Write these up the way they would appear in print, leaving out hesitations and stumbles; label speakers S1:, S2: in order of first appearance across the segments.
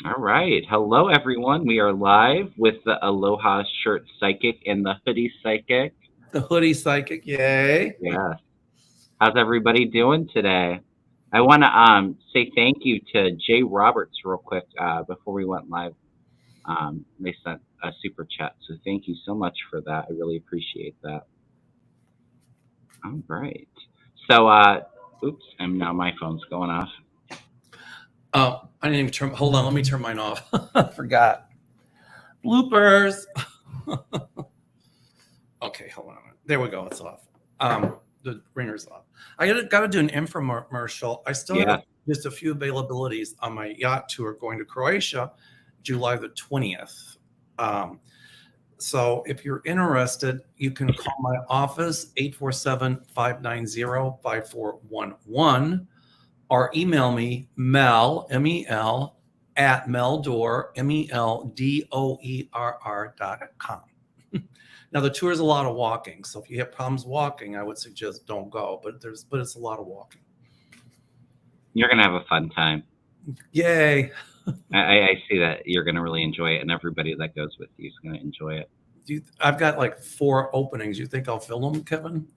S1: All right. Hello, everyone. We are live with the Aloha Shirt Psychic and the Hoodie Psychic.
S2: The hoodie psychic, yay.
S1: Yes. How's everybody doing today? I want to say thank you to Jay Roberts real quick before we went live. They sent a super chat, so thank you so much for that. I really appreciate that. All right. So, oops, and now my phone's going off.
S2: Oh, I didn't even hold on, let me turn mine off. I forgot. Bloopers. Okay, hold on. There we go, it's off. The ringer's off. I got to do an infomercial. I still
S1: Yeah.
S2: have just a few availabilities on my yacht tour going to Croatia, July the 20th. Um, So if you're interested, you can call my office, 847-590-5411, or email me, Mel, M-E-L, at Meldoer, MELDOERR.com. Now, the tour is a lot of walking. So if you have problems walking, I would suggest don't go, but it's a lot of walking.
S1: You're going to have a fun time.
S2: Yay.
S1: I see that you're going to really enjoy it, and everybody that goes with you is going to enjoy it.
S2: I've got like 4 openings. You think I'll fill them, Kevin?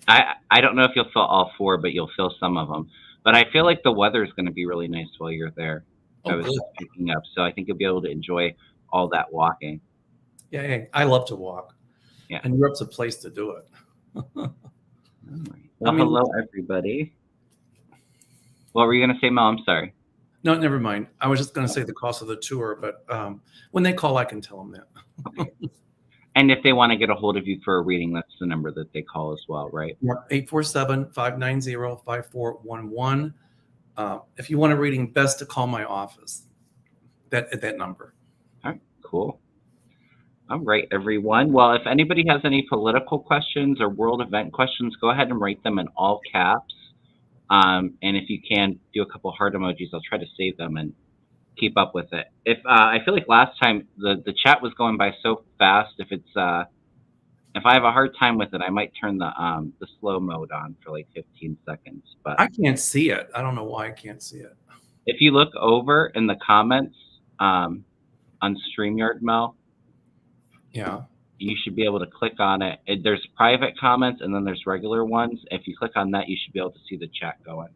S1: I don't know if you'll fill all 4, but you'll fill some of them. But I feel like the weather is going to be really nice while you're there. I
S2: Oh,
S1: was
S2: good.
S1: just picking up, so I think you'll be able to enjoy all that walking.
S2: Yay. I love to walk.
S1: Yeah.
S2: And Europe's a place to do it.
S1: All right. Well, hello, everybody. What were you going to say, Mel? I'm sorry.
S2: No, never mind. I was just going to say the cost of the tour, but when they call, I can tell them that.
S1: Okay. And if they want to get a hold of you for a reading, that's the number that they call as well, right?
S2: Yep, 847-590-5411. If you want a reading, best to call my office at that number.
S1: All right, cool. All right, everyone. Well, if anybody has any political questions or world event questions, go ahead and write them in all caps. And if you can, do a couple heart emojis. I'll try to save them and keep up with it. If I feel like last time the chat was going by so fast, if I have a hard time with it, I might turn the slow mode on for like 15 seconds. But
S2: I can't see it. I don't know why I can't see it.
S1: if you look over in the comments on StreamYard, Mel,
S2: Yeah.
S1: you should be able to click on it. There's private comments and then there's regular ones. If you click on that, you should be able to see the chat going.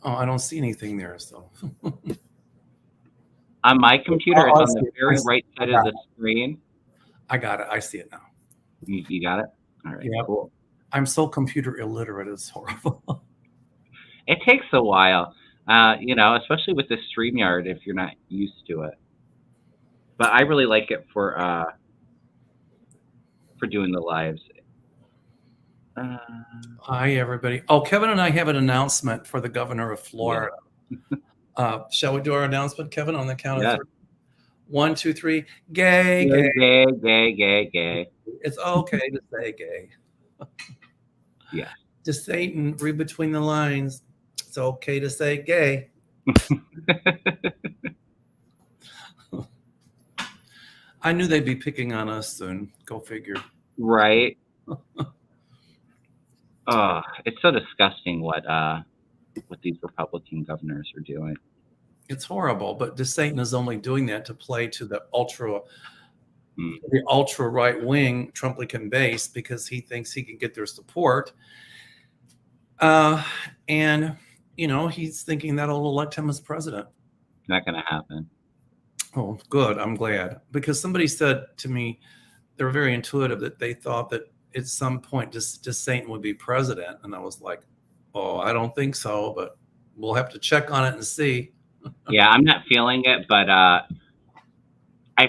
S2: Oh, I don't see anything there. So
S1: on my computer, it's on the very right side of the screen.
S2: I got it. I see it now.
S1: You got it? All right,
S2: Yeah.
S1: cool.
S2: I'm so computer illiterate. It's horrible.
S1: It takes a while, especially with the StreamYard if you're not used to it. But I really like it for doing the lives.
S2: Hi, everybody. Oh, Kevin and I have an announcement for the governor of Florida. Yeah. Shall we do our announcement, Kevin, on the count of 3? 1, 2, 3. Gay, gay,
S1: gay, gay, gay, gay.
S2: It's okay to say gay.
S1: Yeah.
S2: To Satan, read between the lines. It's okay to say gay. I knew they'd be picking on us soon. Go figure.
S1: Right. Oh, it's so disgusting what these Republican governors are doing.
S2: It's horrible, but DeSatan is only doing that to play to the ultra right wing Trumplican base because he thinks he can get their support. And he's thinking that'll elect him as president.
S1: Not going to happen.
S2: Oh, good. I'm glad, because somebody said to me, they were very intuitive, that they thought that at some point just Satan would be president. And I was like, oh, I don't think so, but we'll have to check on it and see.
S1: Yeah, I'm not feeling it, but I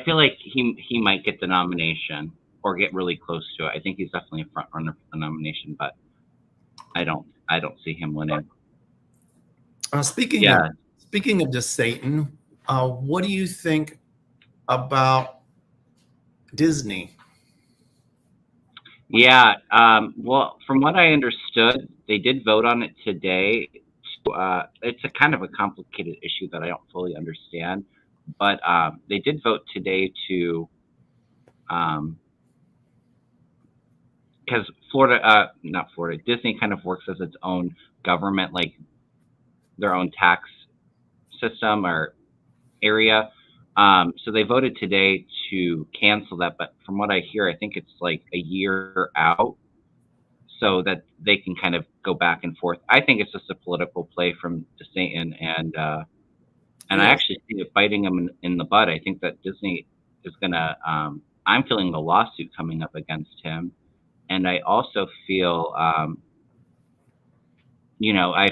S1: feel like he might get the nomination or get really close to it. I think he's definitely a front runner for the nomination, but I don't see him winning.
S2: Speaking of just Satan, what do you think about Disney?
S1: Yeah, well, from what I understood, they did vote on it today. It's a kind of a complicated issue that I don't fully understand, but they did vote today to, because Disney kind of works as its own government, like their own tax system or area. So they voted today to cancel that, but from what I hear, I think it's like a year out, so that they can kind of go back and forth. I think it's just a political play from DeSantis, and
S2: It
S1: I
S2: is.
S1: actually see it biting them in the butt. I think that Disney is gonna. I'm feeling a lawsuit coming up against him, and I also feel, I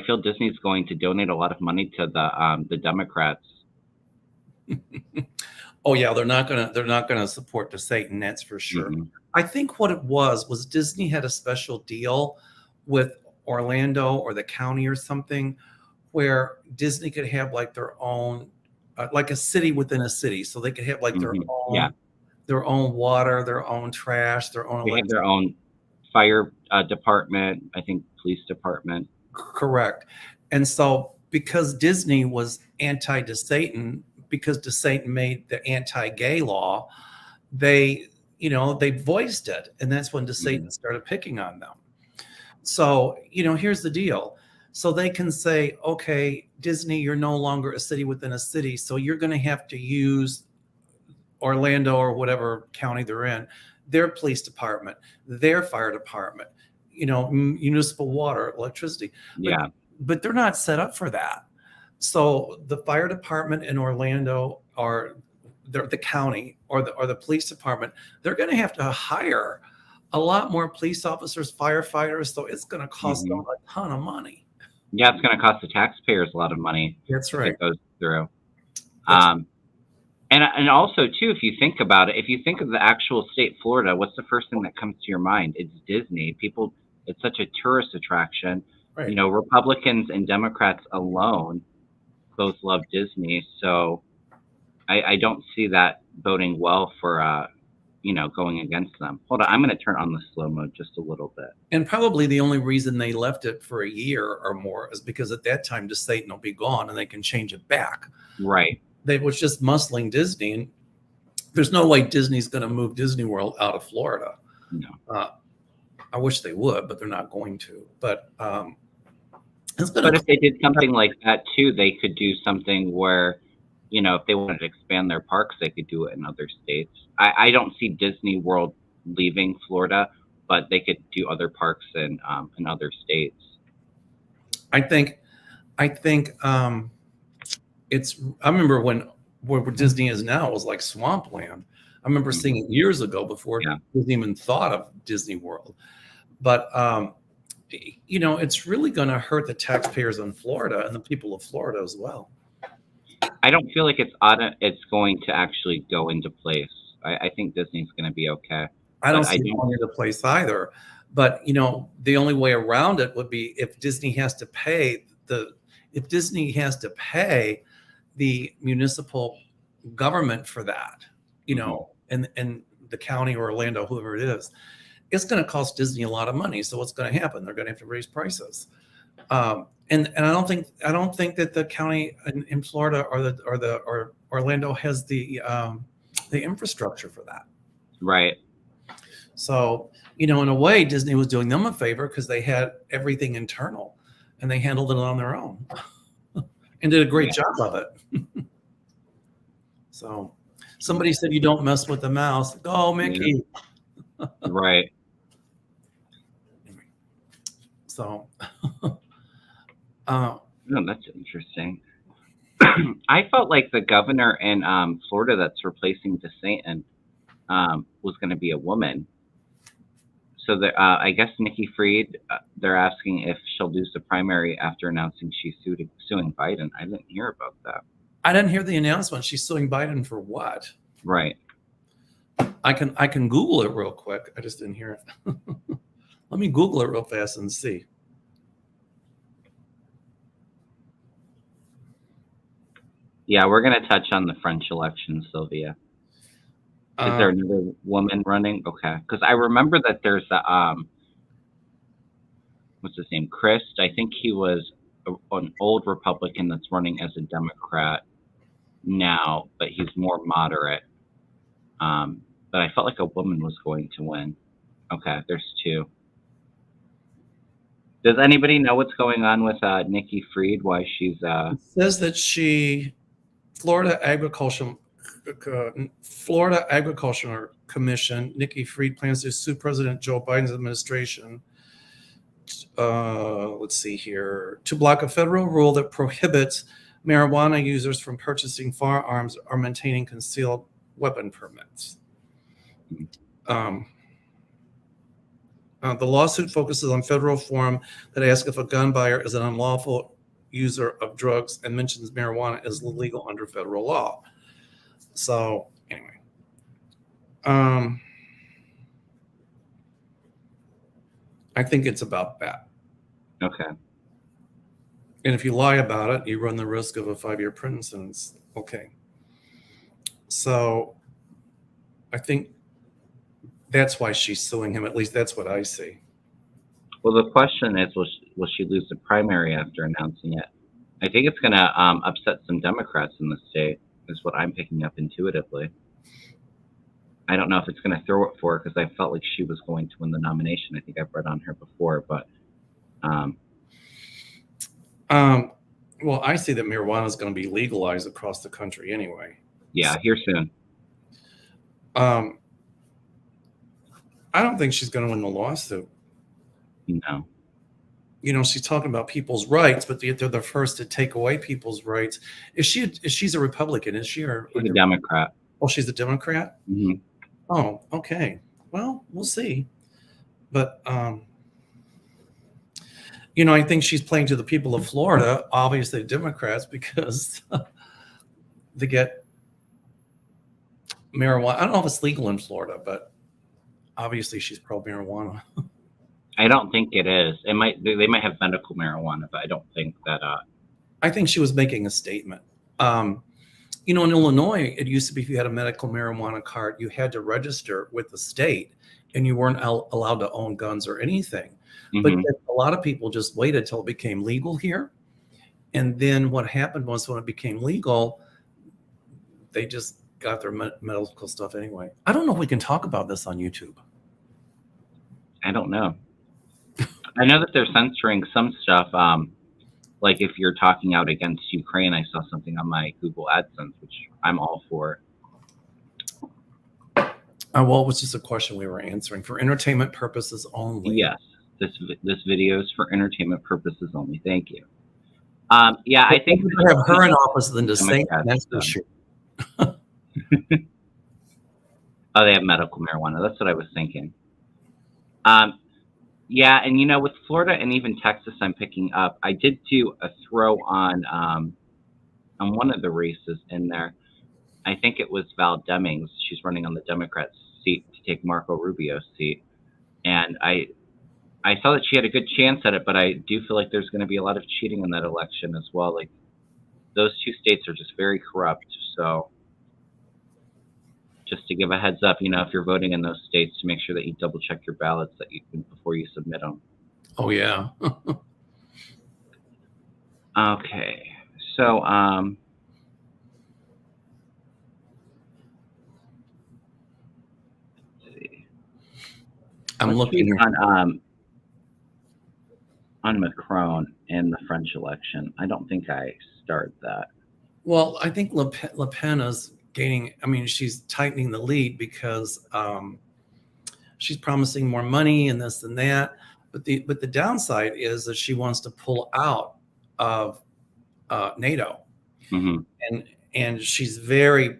S1: feel Disney's going to donate a lot of money to the Democrats.
S2: Oh yeah, they're not gonna support the Satan, that's for sure.
S1: Mhm.
S2: I think what it was Disney had a special deal with Orlando or the county or something where Disney could have like their own, like a city within a city, so they could have like their
S1: Mhm. Yeah,
S2: own their own water, their own trash, their own
S1: they have
S2: electric.
S1: their own fire department. I think police department.
S2: Correct. And so because Disney was anti to Satan, because to Satan made the anti-gay law, they, they voiced it. And that's when
S1: Mhm.
S2: Satan started picking on them. So, here's the deal. So they can say, okay, Disney, you're no longer a city within a city. So you're going to have to use Orlando or whatever county they're in, their police department, their fire department, municipal water, electricity. But
S1: Yeah.
S2: but they're not set up for that. So the fire department in Orlando or the county or the police department, they're going to have to hire a lot more police officers, firefighters. So it's going to cost them
S1: Mhm.
S2: a ton of money.
S1: Yeah, it's gonna cost the taxpayers a lot of money
S2: That's
S1: if
S2: right.
S1: it goes through.
S2: That's
S1: Um, and also too, if you think about it, if you think of the actual state Florida, what's the first thing that comes to your mind? It's Disney. People, it's such a tourist attraction.
S2: right.
S1: Republicans and Democrats alone both love Disney, so I don't see that boding well for going against them. Hold on, I'm gonna turn on the slow mode just a little bit.
S2: And probably the only reason they left it for a year or more is because at that time the Satan will be gone and they can change it back.
S1: Right.
S2: They was just muscling Disney, and there's no way Disney's going to move Disney World out of Florida.
S1: No.
S2: I wish they would, but they're not going to. But it's going
S1: But
S2: to.
S1: if they did something like that too, they could do something where, if they wanted to expand their parks, they could do it in other states. I don't see Disney World leaving Florida, but they could do other parks in other states.
S2: I think. I think it's. I remember when where Disney is now was like swampland. I remember seeing
S1: Mhm.
S2: it years ago before
S1: Yeah.
S2: Disney even thought of Disney World. But it's really going to hurt the taxpayers in Florida and the people of Florida as well.
S1: I don't feel like it's going to actually go into place. I think Disney's going to be okay,
S2: I don't
S1: but I
S2: see it
S1: don't.
S2: going into place either. But the only way around it would be if Disney has to pay the municipal government for that,
S1: Mhm.
S2: and the county or Orlando, whoever it is, it's going to cost Disney a lot of money. So what's going to happen? They're going to have to raise prices. And I don't think that the county in Florida or Orlando has the infrastructure for that.
S1: Right.
S2: So, in a way, Disney was doing them a favor because they had everything internal and they handled it on their own and did a great
S1: Yeah.
S2: job of it. So, somebody said you don't mess with the mouse. Go,
S1: Yeah.
S2: Mickey.
S1: Right.
S2: So,
S1: Oh, that's interesting. I felt like the governor in Florida that's replacing DeSantis was going to be a woman. So I guess Nikki Fried, they're asking if she'll lose the primary after announcing she's suing Biden. I didn't hear about that.
S2: I didn't hear the announcement. She's suing Biden for what?
S1: Right.
S2: I can Google it real quick. I just didn't hear it. Let me Google it real fast and see.
S1: Yeah, we're going to touch on the French election, Sylvia. Is there another woman running? Okay, because I remember that there's what's his name, Christ. I think he was an old Republican that's running as a Democrat now, but he's more moderate. But I felt like a woman was going to win. Okay, there's two. Does anybody know what's going on with Nikki Fried? Why she's
S2: It says that Florida Agriculture Florida Agriculture Commission, Nikki Fried plans to sue President Joe Biden's administration. Let's see here, to block a federal rule that prohibits marijuana users from purchasing firearms or maintaining concealed weapon permits. The lawsuit focuses on federal reform that asks if a gun buyer is an unlawful user of drugs and mentions marijuana is illegal under federal law. So anyway, I think it's about that.
S1: okay?
S2: And if you lie about it, you run the risk of a 5-year prison sentence. Okay. So I think that's why she's suing him. At least that's what I see.
S1: Well, the question is, will she lose the primary after announcing it? I think it's going to upset some Democrats in the state, is what I'm picking up intuitively. I don't know if it's going to throw it for her because I felt like she was going to win the nomination. I think I've read on her before, but
S2: well, I see that marijuana is going to be legalized across the country anyway.
S1: Yeah, here soon.
S2: I don't think she's going to win the lawsuit.
S1: No.
S2: You know, she's talking about people's rights, but they're the first to take away people's rights. She's a Republican? Is she or
S1: She's a Democrat?
S2: Oh, she's a Democrat.
S1: Mm-hmm.
S2: Oh, okay. Well, we'll see. But you know, I think she's playing to the people of Florida, obviously Democrats, because they get marijuana. I don't know if it's legal in Florida, but obviously she's pro marijuana.
S1: I don't think it is. It might. They might have medical marijuana, but I don't think that.
S2: I think she was making a statement. You know, in Illinois, it used to be if you had a medical marijuana card, you had to register with the state, and you weren't allowed to own guns or anything.
S1: Mm-hmm.
S2: But a lot of people just waited till it became legal here. And then what happened was when it became legal, they just got their medical stuff anyway. I don't know if we can talk about this on YouTube.
S1: I don't know. I know that they're censoring some stuff. Like if you're talking out against Ukraine, I saw something on my Google AdSense, which I'm all for.
S2: Well, it was just a question we were answering for entertainment purposes only.
S1: Yes, this video is for entertainment purposes only. Thank you. Yeah, I think
S2: we have her in office than to say that's for sure.
S1: Oh, they have medical marijuana. That's what I was thinking. Yeah, and you know, with Florida and even Texas, I'm picking up. I did do a throw on one of the races in there. I think it was Val Demings. She's running on the Democrat seat to take Marco Rubio's seat, and I saw that she had a good chance at it, but I do feel like there's going to be a lot of cheating in that election as well. Like those two states are just very corrupt. So just to give a heads up, you know, if you're voting in those states, to make sure that you double check your ballots before you submit them.
S2: Oh yeah.
S1: Okay, so let's see.
S2: I'm looking
S1: on Macron in the French election. I don't think I started that.
S2: Well, I think Le Pen is gaining. I mean, she's tightening the lead because she's promising more money and this and that. But the downside is that she wants to pull out of NATO, and she's very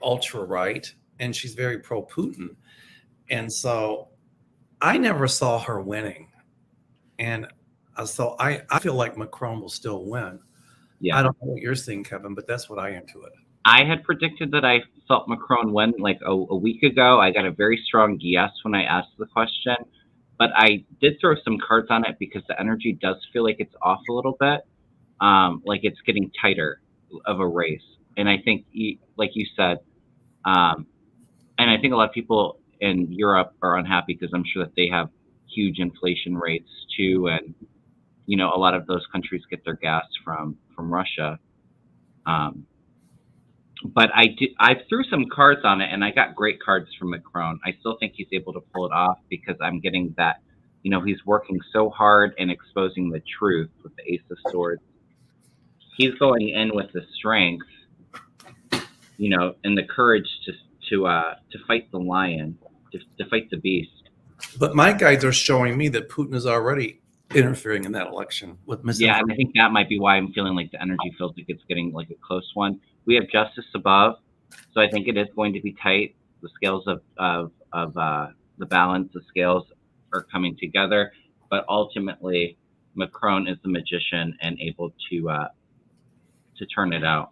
S2: ultra right, and she's very pro Putin, and so I never saw her winning, and so I feel like Macron will still win. Yeah, I don't know what you're seeing, Kevin, but that's what I am to it.
S1: I had predicted that I felt Macron win like a week ago. I got a very strong yes when I asked the question, but I did throw some cards on it because the energy does feel like it's off a little bit, like it's getting tighter of a race. And I think, like you said, and I think a lot of people in Europe are unhappy because I'm sure that they have huge inflation rates too, and you know, a lot of those countries get their gas from Russia. But I threw some cards on it, and I got great cards from Macron. I still think he's able to pull it off because I'm getting that he's working so hard and exposing the truth with the Ace of Swords. He's going in with the strength, and the courage to fight the lion, to fight the beast.
S2: But my guides are showing me that Putin is already interfering in that election with
S1: Yeah,
S2: misinformation.
S1: and I think that might be why I'm feeling like the energy feels like it's getting like a close one. We have justice above, so I think it is going to be tight. The scales of the balance, the scales are coming together, but ultimately, Macron is the magician and able to turn it out.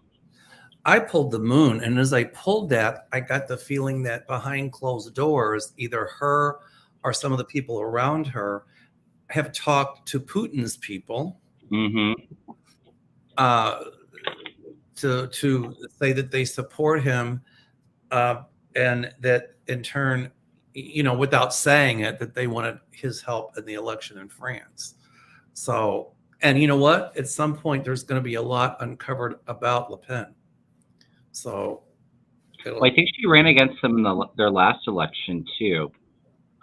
S2: I pulled the moon, and as I pulled that, I got the feeling that behind closed doors, either her or some of the people around her have talked to Putin's people
S1: Hmm.
S2: uh, to say that they support him, and that in turn, without saying it, that they wanted his help in the election in France. So, and you know what? At some point, there's going to be a lot uncovered about Le Pen. So,
S1: Well, I think she ran against them in their last election too,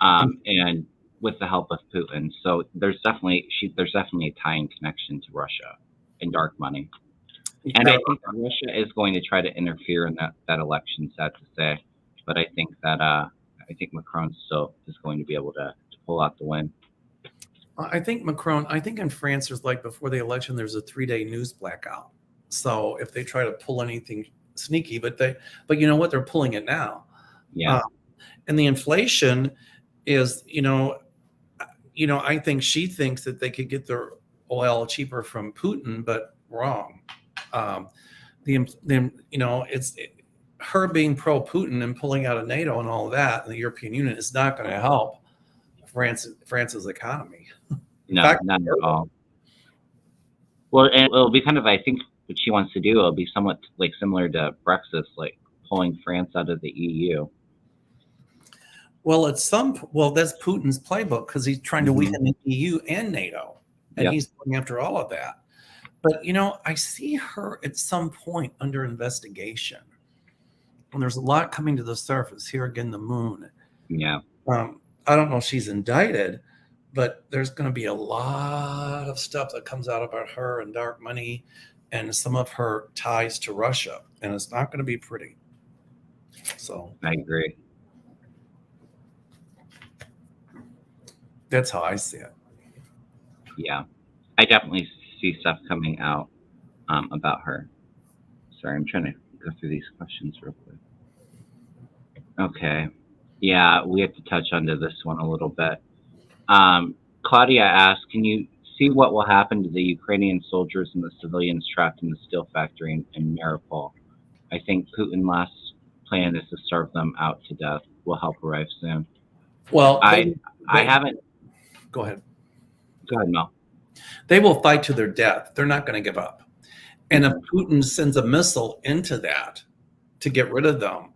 S1: and with the help of Putin. So there's definitely a tying connection to Russia and dark money. And I think that Russia is going to try to interfere in that election, sad to say. But I think Macron still is going to be able to pull out the win.
S2: I think Macron, I think in France, there's like before the election, there's a 3-day news blackout. So if they try to pull anything sneaky, but you know what? They're pulling it now.
S1: Yeah.
S2: And the inflation is, I think she thinks that they could get their oil cheaper from Putin, but wrong. It's her being pro Putin and pulling out of NATO and all of that, and the European Union is not going to help France's economy.
S1: No, not at all. Well, and it'll be kind of, I think, what she wants to do. It'll be somewhat like similar to Brexit, like pulling France out of the EU.
S2: Well, that's Putin's playbook because he's trying to weaken the EU and NATO, and he's going after all of that. But I see her at some point under investigation, and there's a lot coming to the surface. Here again, the moon.
S1: Yeah.
S2: I don't know if she's indicted, but there's going to be a lot of stuff that comes out about her and dark money and some of her ties to Russia, and it's not going to be pretty. So
S1: I agree.
S2: That's how I see it.
S1: Yeah, I definitely see stuff coming out about her. Sorry, I'm trying to go through these questions real quick. Okay. Yeah, we have to touch onto this one a little bit. Claudia asked, can you see what will happen to the Ukrainian soldiers and the civilians trapped in the steel factory in Mariupol? I think Putin's last plan is to starve them out to death. Will help arrive soon.
S2: Well,
S1: I haven't.
S2: Go ahead.
S1: Go ahead, Mel.
S2: They will fight to their death. They're not going to give up. And if Putin sends a missile into that to get rid of them,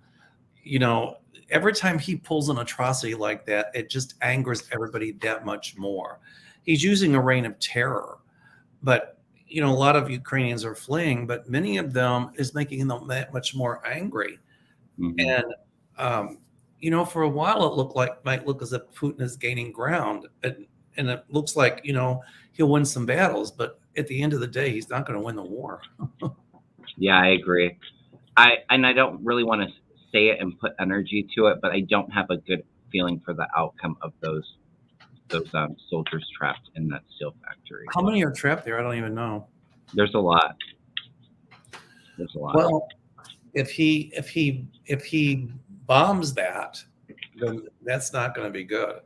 S2: every time he pulls an atrocity like that, it just angers everybody that much more. He's using a reign of terror. But, a lot of Ukrainians are fleeing, but many of them is making them that much more angry.
S1: Mm-hmm.
S2: And, for a while it might look as if Putin is gaining ground. And it looks like, he'll win some battles, but at the end of the day, he's not going to win the war.
S1: Yeah, I agree. I don't really want to say it and put energy to it, but I don't have a good feeling for the outcome of those soldiers trapped in that steel factory.
S2: How many are trapped there? I don't even know.
S1: There's a lot.
S2: Well, if he bombs that, then that's not going to be good.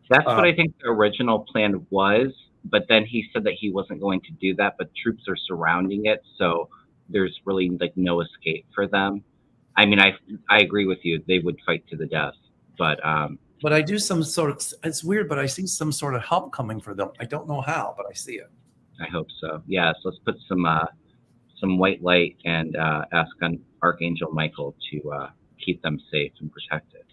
S1: That's what I think the original plan was, but then he said that he wasn't going to do that, but troops are surrounding it, so there's really like no escape for them. I mean, I agree with you. They would fight to the death, but
S2: I do some sort of, it's weird, but I see some sort of help coming for them. I don't know how, but I see it.
S1: I hope so. Yeah, so let's put some white light and ask Archangel Michael to keep them safe and protected.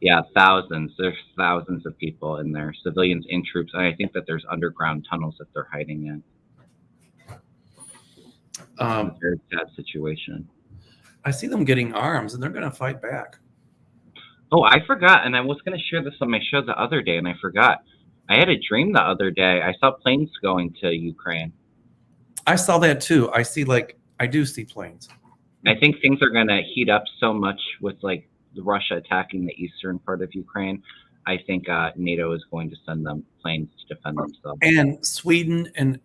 S1: Yeah, thousands. There's thousands of people in there, civilians and troops. And I think that there's underground tunnels that they're hiding in. It's a very sad situation.
S2: I see them getting arms, and they're going to fight back.
S1: Oh, I forgot, and I was going to share this on my show the other day, and I forgot. I had a dream the other day. I saw planes going to Ukraine.
S2: I saw that too. I do see planes.
S1: I think things are going to heat up so much with like the Russia attacking the eastern part of Ukraine. I think NATO is going to send them planes to defend themselves.
S2: And Sweden and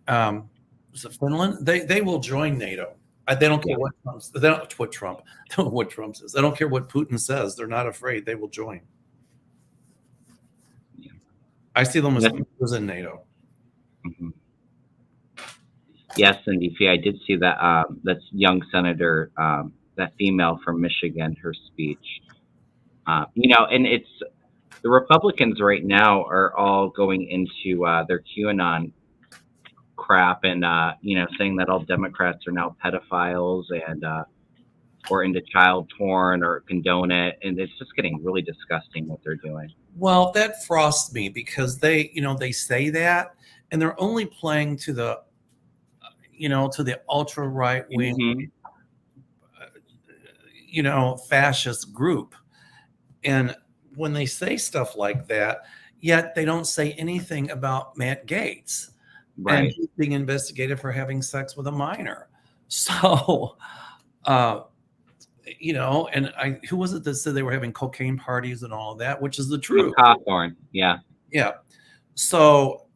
S2: was it Finland? They will join NATO. They don't care
S1: Yeah.
S2: what Trump's. They don't what Trump. They don't know what Trump says. They don't care what Putin says. They're not afraid. They will join.
S1: Yeah.
S2: I see them as
S1: Yes.
S2: members in NATO.
S1: Mhm. Yes, indeed. I did see that that young senator, that female from Michigan, her speech. And it's the Republicans right now are all going into their QAnon crap and saying that all Democrats are now pedophiles and or into child porn or condone it, and it's just getting really disgusting what they're doing.
S2: Well, that frosts me because they say that, and they're only playing to the ultra right wing,
S1: Hmm.
S2: fascist group. And when they say stuff like that, yet they don't say anything about Matt Gaetz and
S1: Right.
S2: he's being investigated for having sex with a minor. So, uh, and who was it that said they were having cocaine parties and all of that, which is the truth.
S1: Cawthorn. Yeah.
S2: Yeah. So,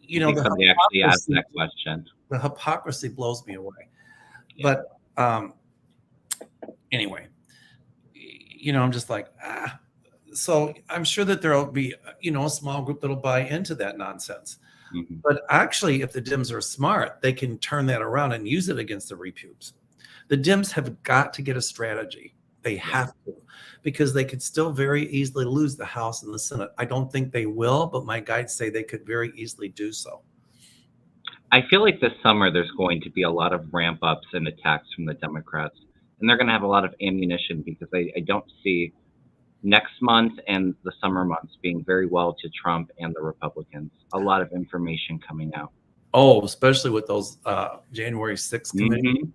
S1: I think somebody actually asked that question.
S2: the hypocrisy blows me away.
S1: Yeah.
S2: But anyway, I'm just like, so I'm sure that there'll be, a small group that'll buy into that nonsense.
S1: Hmm.
S2: But actually, if the Dems are smart, they can turn that around and use it against the repubes. The Dems have got to get a strategy. They have to, because they could still very easily lose the House and the Senate. I don't think they will, but my guides say they could very easily do so.
S1: I feel like this summer there's going to be a lot of ramp ups and attacks from the Democrats, and they're going to have a lot of ammunition because I don't see next month and the summer months being very well to Trump and the Republicans. A lot of information coming out.
S2: Oh, especially with those January 6th committee.
S1: Hmm.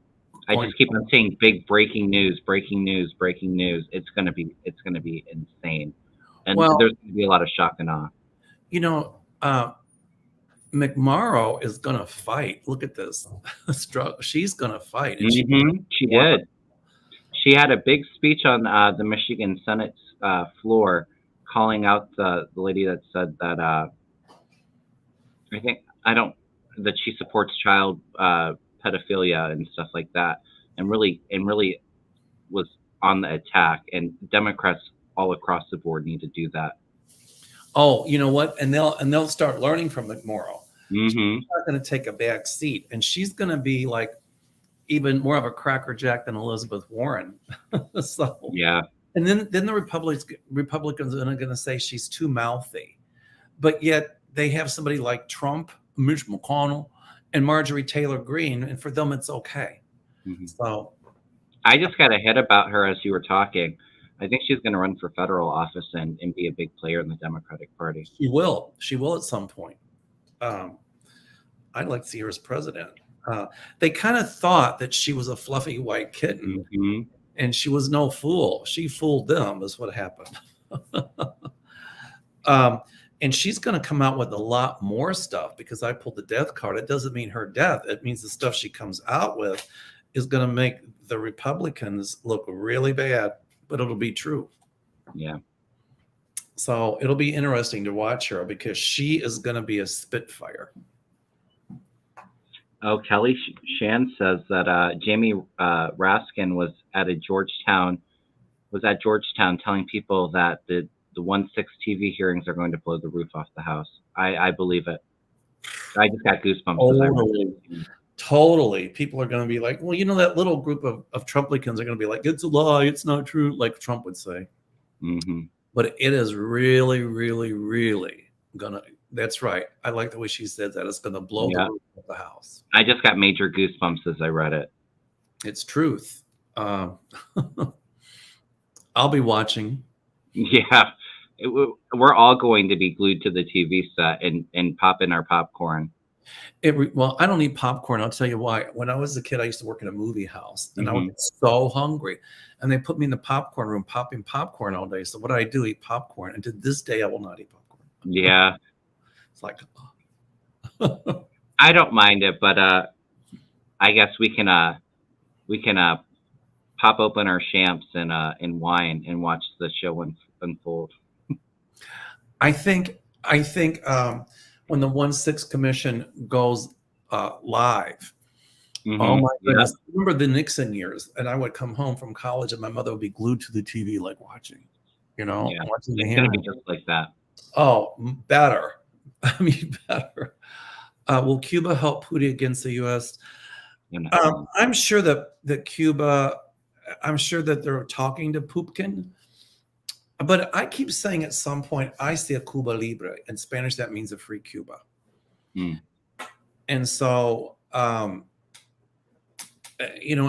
S1: I just keep on saying big breaking news, breaking news, breaking news. It's gonna be insane, and
S2: Well,
S1: there's gonna be a lot of shock and awe.
S2: McMorrow is going to fight. Look at this struggle. She's going to fight. And
S1: She did. She had a big speech on the Michigan Senate floor, calling out the lady that said that that she supports child pedophilia and stuff like that, and really was on the attack. And Democrats all across the board need to do that.
S2: Oh, you know what? And they'll start learning from McMorrow.
S1: Hmm.
S2: She's not going to take a back seat, and she's going to be like even more of a crackerjack than Elizabeth Warren. So
S1: Yeah.
S2: and then the Republicans are going to say she's too mouthy, but yet they have somebody like Trump, Mitch McConnell, and Marjorie Taylor Greene, and for them it's okay.
S1: Hmm.
S2: So
S1: I just got a hit about her as you were talking. I think she's going to run for federal office and be a big player in the Democratic Party.
S2: she will at some point. I'd like to see her as president. They kind of thought that she was a fluffy white kitten, and she was no fool. She fooled them, is what happened. And she's going to come out with a lot more stuff because I pulled the death card. It doesn't mean her death. It means the stuff she comes out with is going to make the Republicans look really bad, but it'll be true.
S1: Yeah.
S2: So it'll be interesting to watch her because she is going to be a spitfire.
S1: Oh, Kelly Shan says that Jamie Raskin was at Georgetown telling people that the 1/6 TV hearings are going to blow the roof off the House. I believe it. I just got goosebumps.
S2: Totally. People are going to be like, well, that little group of Trumplicans are going to be like, it's a lie. It's not true. Like Trump would say.
S1: Mm-hmm.
S2: But it is really, really, really going to. That's right. I like the way she said that. It's going to blow the roof off the House.
S1: I just got major goosebumps as I read it.
S2: It's truth. I'll be watching.
S1: Yeah. We're all going to be glued to the TV set and pop in our popcorn.
S2: Well, I don't eat popcorn. I'll tell you why. When I was a kid, I used to work in a movie house, and I would
S1: Hmm.
S2: get so hungry, and they put me in the popcorn room, popping popcorn all day. So what do? Eat popcorn, and to this day, I will not eat popcorn.
S1: Yeah,
S2: It's like,
S1: I don't mind it, but I guess we can pop open our champs and wine and watch the show unfold.
S2: I think when the 1/6 Commission goes live, oh
S1: Hmm.
S2: my
S1: Yep.
S2: goodness! Remember the Nixon years, and I would come home from college, and my mother would be glued to the TV, like watching,
S1: Yeah.
S2: watching the
S1: It's gonna be
S2: hearing.
S1: just like that.
S2: Oh, better. I mean, better. Will Cuba help Putin against the U.S.?
S1: I'm not saying.
S2: I'm sure that Cuba. I'm sure that they're talking to Pupkin, but I keep saying at some point I see a Cuba Libre. In Spanish, that means a free Cuba.
S1: Mm.
S2: And so, at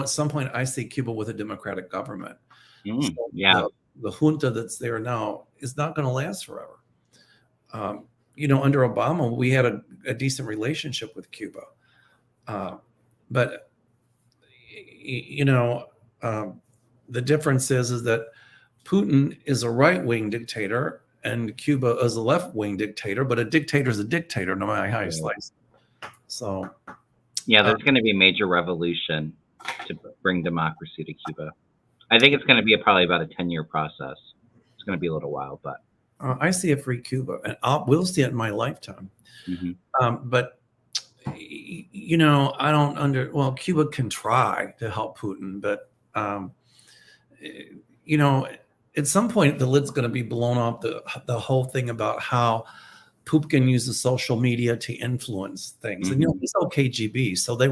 S2: some point I see Cuba with a democratic government.
S1: Mm.
S2: So
S1: Yeah.
S2: the junta that's there now is not going to last forever. Under Obama, we had a decent relationship with Cuba. But the difference is that Putin is a right-wing dictator and Cuba is a left-wing dictator, but a dictator is a dictator, no matter how you
S1: Right.
S2: slice it. So,
S1: Yeah, there's going to be a major revolution to bring democracy to Cuba. I think it's going to be probably about a 10-year process. It's going to be a little while, but
S2: I see a free Cuba, and we'll see it in my lifetime.
S1: mhm.
S2: But I don't well, Cuba can try to help Putin, but you know, at some point the lid's going to be blown off the whole thing about how Pupkin uses social media to influence things. And
S1: Mhm.
S2: he's KGB, so they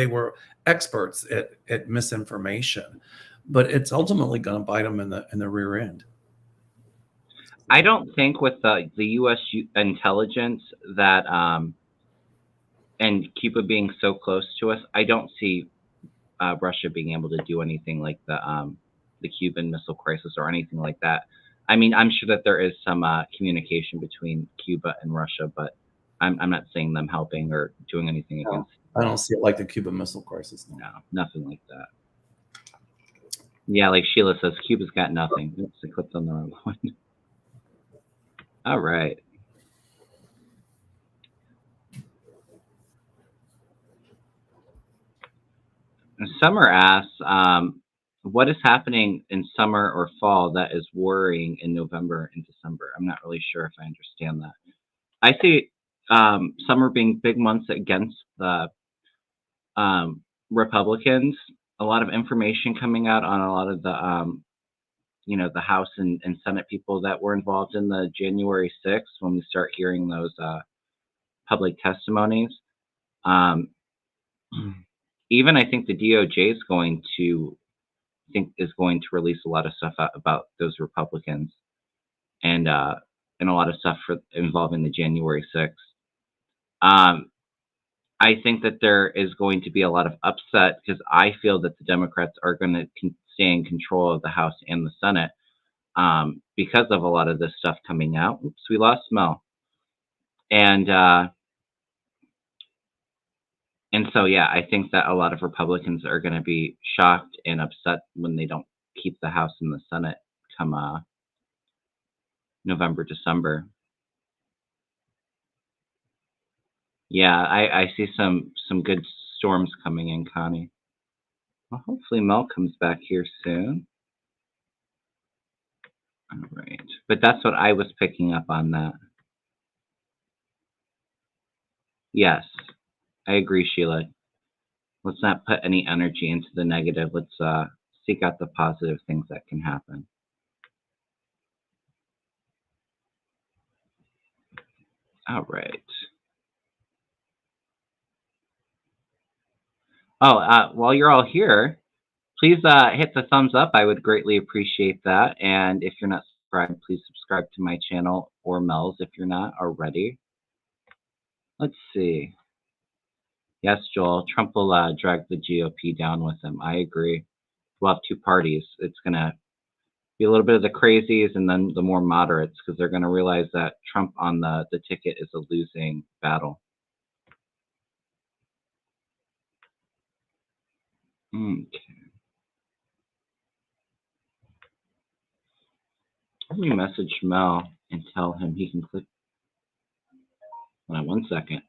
S2: were experts at misinformation, but it's ultimately going to bite them in the rear end.
S1: I don't think with the U.S. intelligence that and Cuba being so close to us, I don't see Russia being able to do anything like the Cuban Missile Crisis or anything like that. I mean, I'm sure that there is some communication between Cuba and Russia, but I'm not seeing them helping or doing anything
S2: No,
S1: against.
S2: I don't see it like the Cuban Missile Crisis. No.
S1: No, nothing like that. Yeah, like Sheila says, Cuba's got nothing. Oops, I clicked on the wrong one. All right. Summer asks, what is happening in summer or fall that is worrying in November and December? I'm not really sure if I understand that. I see summer being big months against the Republicans. A lot of information coming out on a lot of the House and Senate people that were involved in the January 6th when we start hearing those public testimonies. Um, even I think the DOJ is going to release a lot of stuff out about those Republicans and and a lot of stuff involving the January 6th. Um, I think that there is going to be a lot of upset because I feel that the Democrats are going to stay in control of the House and the Senate because of a lot of this stuff coming out. Oops, we lost Mel. And so, yeah, I think that a lot of Republicans are going to be shocked and upset when they don't keep the House and the Senate come November, December. Yeah, I see some good storms coming in, Connie. Well, hopefully Mel comes back here soon. All right, but that's what I was picking up on that. Yes, I agree, Sheila. Let's not put any energy into the negative. Let's seek out the positive things that can happen. All right. Oh, while you're all here, please hit the thumbs up. I would greatly appreciate that. And if you're not subscribed, please subscribe to my channel or Mel's if you're not already. Let's see. Yes, Joel, Trump will drag the GOP down with him. I agree. We'll have two parties. It's going to be a little bit of the crazies and then the more moderates because they're going to realize that Trump on the ticket is a losing battle. Okay. Let me message Mel and tell him he can click. Hold on 1 second.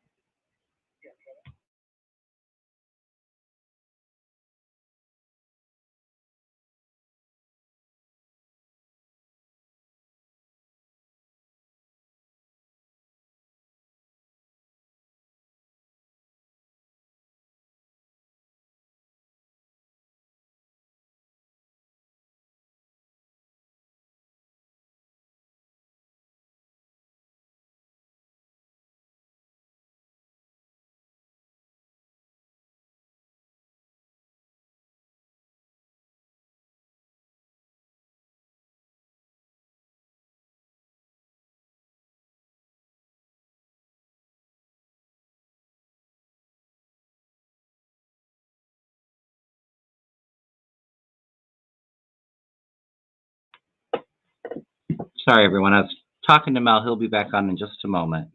S1: Sorry, everyone. I was talking to Mel. He'll be back on in just a moment.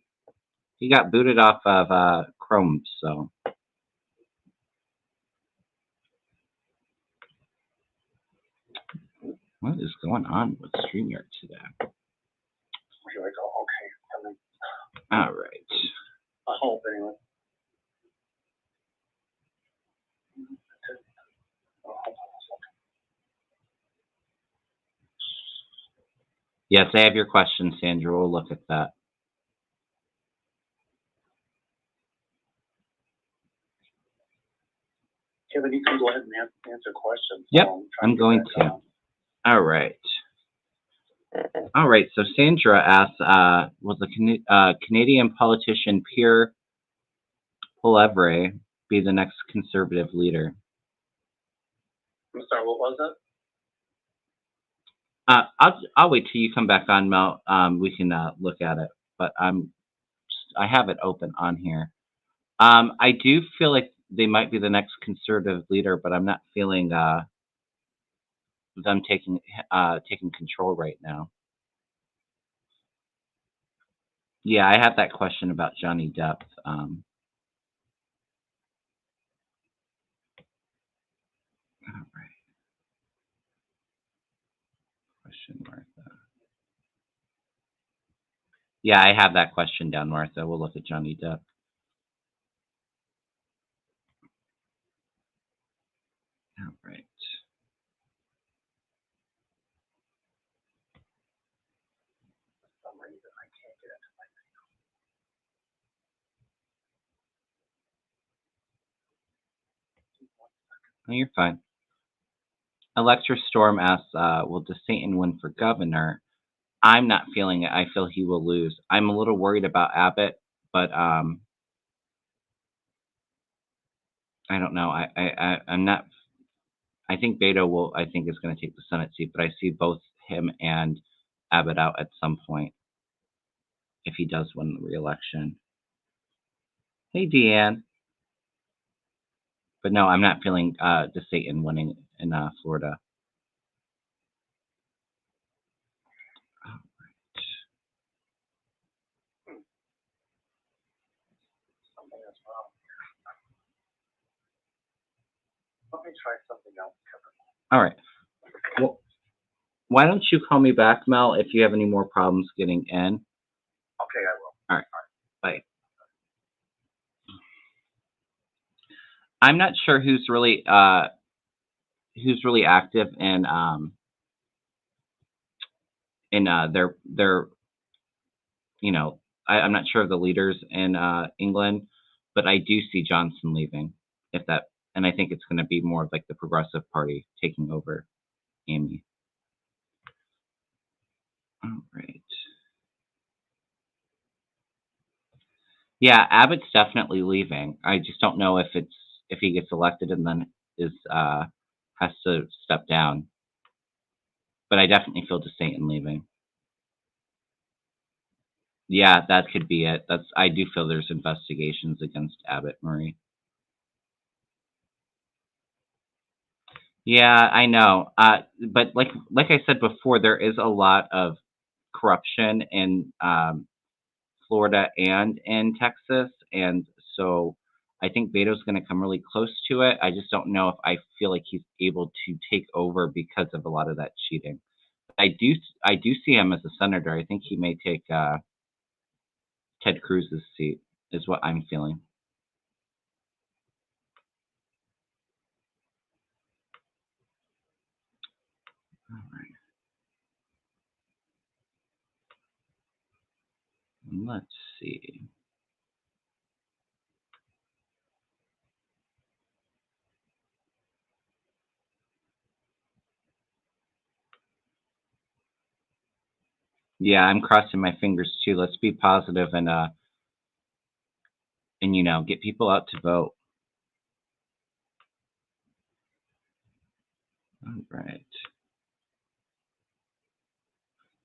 S1: He got booted off of Chrome, so. What is going on with StreamYard today? All right.
S3: I hope, anyway.
S1: Yes, I have your question, Sandra. We'll look at that.
S3: Kevin, you can go ahead and answer questions.
S1: Yep, I'm going to. All right. All right. So Sandra asks, will the Canadian politician Pierre Poilievre be the next Conservative leader?
S3: I'm sorry, what was it?
S1: I'll wait till you come back on, Mel. We can look at it, but I have it open on here. I do feel like they might be the next Conservative leader, but I'm not feeling them taking control right now. Yeah, I have that question about Johnny Depp. All right. Question, Martha. Yeah, I have that question down, Martha. We'll look at Johnny Depp. All right.
S3: For some reason, I can't get into my
S1: No, you're fine. Electra Storm asks, will DeSantis win for governor? I'm not feeling it. I feel he will lose. I'm a little worried about Abbott, but I don't know. I'm not. I think Beto will. I think is going to take the Senate seat, but I see both him and Abbott out at some point if he does win the re-election. Hey, Deanne. But no, I'm not feeling DeSantis winning in Florida.
S3: something as well. Let me try something else, Kevin.
S1: All right. Well, why don't you call me back, Mel, if you have any more problems getting in?
S3: Okay, I will.
S1: All right. Bye. I'm not sure who's really active in their I'm not sure of the leaders in England, but I do see Johnson leaving and I think it's going to be more of like the Progressive Party taking over Amy. All right. Yeah, Abbott's definitely leaving. I just don't know if he gets elected and then has to step down. But I definitely feel DeSantis leaving. Yeah, that could be it. I do feel there's investigations against Abbott, Marie. Yeah, I know. But like I said before, there is a lot of corruption in Florida and in Texas, and so I think think Beto's going to come really close to it. I just don't know if I feel like he's able to take over because of a lot of that cheating. I do see him as a senator. I think he may take Ted Cruz's seat, is what I'm feeling. All right. Let's see. Yeah, I'm crossing my fingers too. Let's be positive and get people out to vote. All right.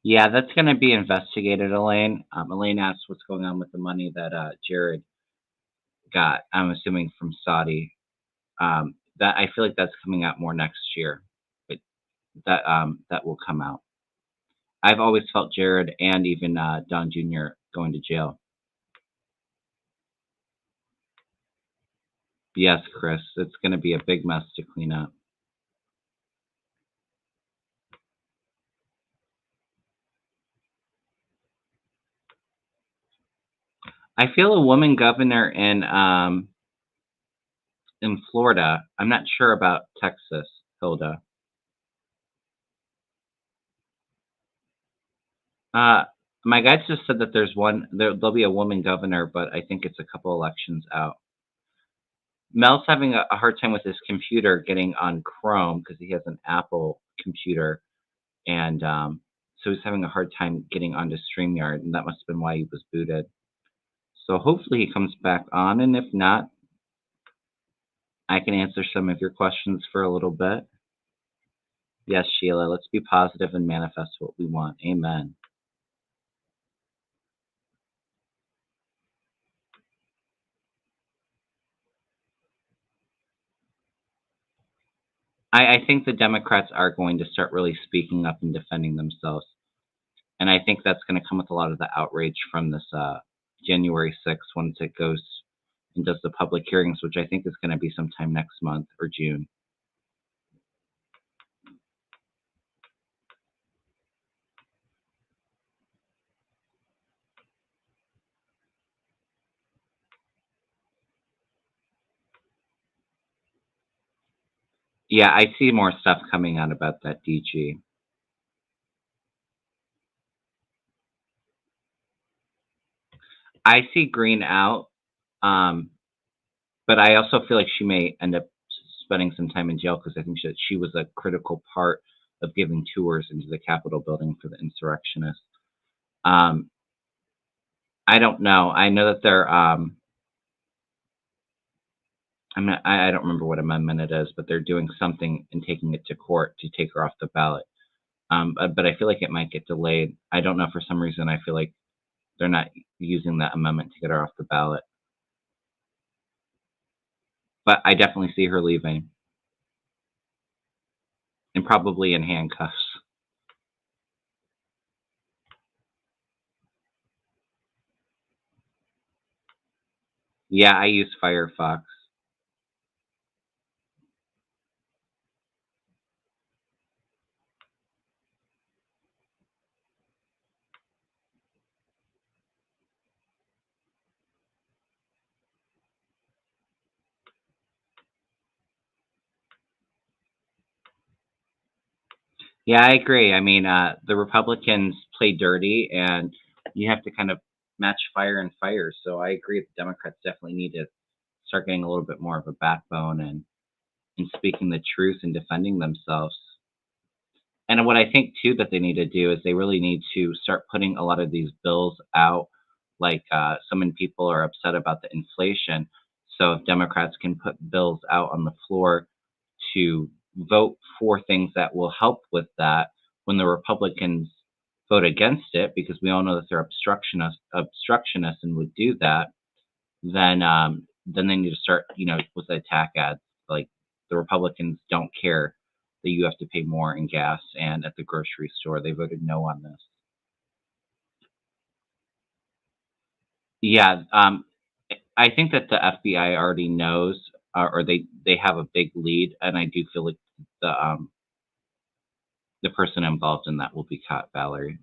S1: Yeah, that's going to be investigated, Elaine. Elaine asked what's going on with the money that Jared got. I'm assuming from Saudi. That I feel like that's coming out more next year, but that will come out. I've always felt Jared and even Don Jr. going to jail. Yes, Chris, it's going to be a big mess to clean up. I feel a woman governor in Florida. I'm not sure about Texas, Hilda. Uh, my guys just said that there'll be a woman governor, but I think it's a couple elections out. Mel's having a hard time with his computer getting on Chrome because he has an Apple computer, and so he's having a hard time getting onto StreamYard, and that must have been why he was booted. So hopefully he comes back on, and if not, I can answer some of your questions for a little bit. Yes, Sheila, let's be positive and manifest what we want. Amen. I think the Democrats are going to start really speaking up and defending themselves. And I think that's going to come with a lot of the outrage from this January 6th once it goes and does the public hearings, which I think is going to be sometime next month or June. Yeah, I see more stuff coming out about that DG. I see Green out, um, but I also feel like she may end up spending some time in jail because I think she was a critical part of giving tours into the Capitol building for the insurrectionists. Um, I don't know. I know that they're. I'm not. I don't remember what amendment it is, but they're doing something and taking it to court to take her off the ballot. But I feel like it might get delayed. I don't know, for some reason. I feel like they're not using that amendment to get her off the ballot. But I definitely see her leaving, and probably in handcuffs. Yeah, I use Firefox. Yeah, I agree. I mean, the Republicans play dirty, and you have to kind of match fire and fire. So I agree. The Democrats definitely need to start getting a little bit more of a backbone and speaking the truth and defending themselves. And what I think too that they need to do is they really need to start putting a lot of these bills out. Like so many people are upset about the inflation. So if Democrats can put bills out on the floor to vote for things that will help with that, when the Republicans vote against it, because we all know that they're obstructionists and would do that, then they need to start, with the attack ads. Like the Republicans don't care that you have to pay more in gas and at the grocery store. They voted no on this. Yeah, I think that the FBI already knows, or they have a big lead, and I do feel like the person involved in that will be caught, Valerie.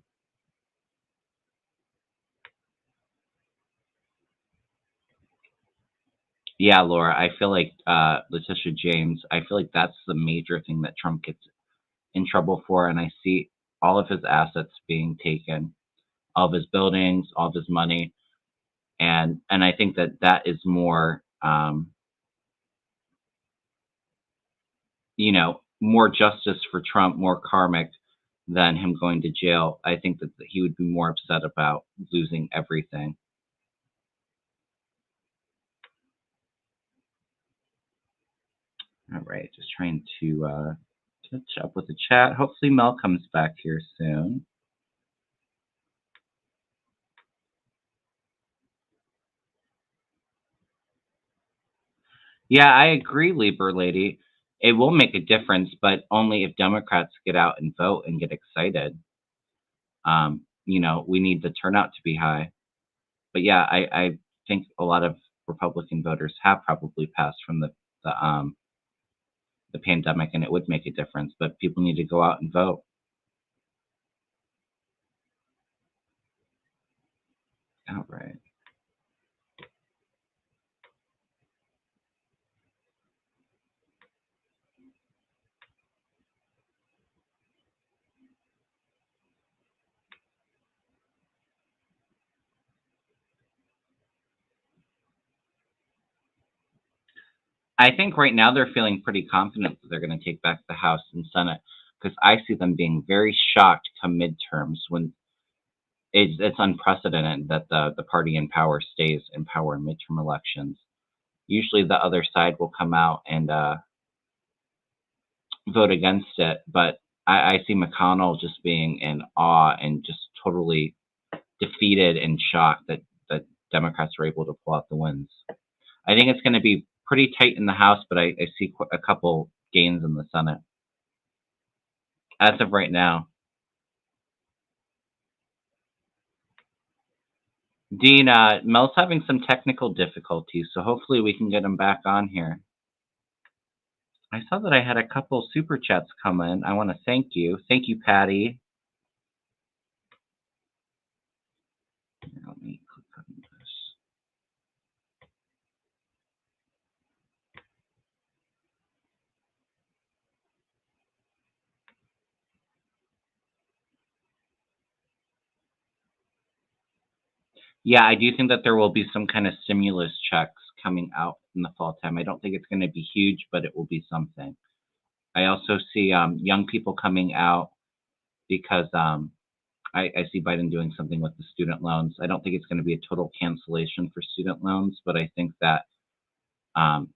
S1: Yeah, Laura, I feel like Letitia James. I feel like that's the major thing that Trump gets in trouble for, and I see all of his assets being taken, all of his buildings, all of his money, and I think that that is more, more justice for Trump, more karmic than him going to jail. I think that he would be more upset about losing everything. All right, just trying to catch up with the chat. Hopefully, Mel comes back here soon. Yeah, I agree, Lieber Lady. It will make a difference, but only if Democrats get out and vote and get excited. We need the turnout to be high. But yeah, I think a lot of Republican voters have probably passed from the pandemic, and it would make a difference. But people need to go out and vote. All right. I think right now they're feeling pretty confident that they're going to take back the House and Senate because I see them being very shocked come midterms when it's unprecedented that the party in power stays in power in midterm elections. Usually the other side will come out and vote against it, but I see McConnell just being in awe and just totally defeated and shocked that Democrats were able to pull out the wins. I think it's going to be pretty tight in the House, but I see a couple gains in the Senate as of right now. Dean, Mel's having some technical difficulties, so hopefully we can get him back on here. I saw that I had a couple super chats come in. I want to thank you. Thank you, Patty. Here, let me click on this. Yeah, I do think that there will be some kind of stimulus checks coming out in the fall time. I don't think it's going to be huge, but it will be something. I also see young people coming out because I see Biden doing something with the student loans. I don't think it's going to be a total cancellation for student loans, but I think that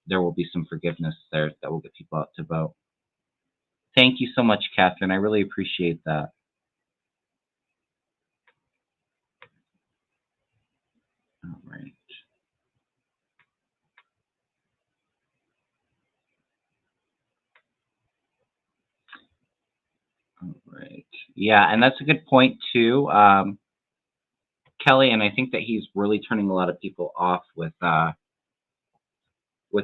S1: there will be some forgiveness there that will get people out to vote. Thank you so much, Catherine. I really appreciate that. All right. All right. Yeah, and that's a good point too, Kelly. And I think that he's really turning a lot of people off with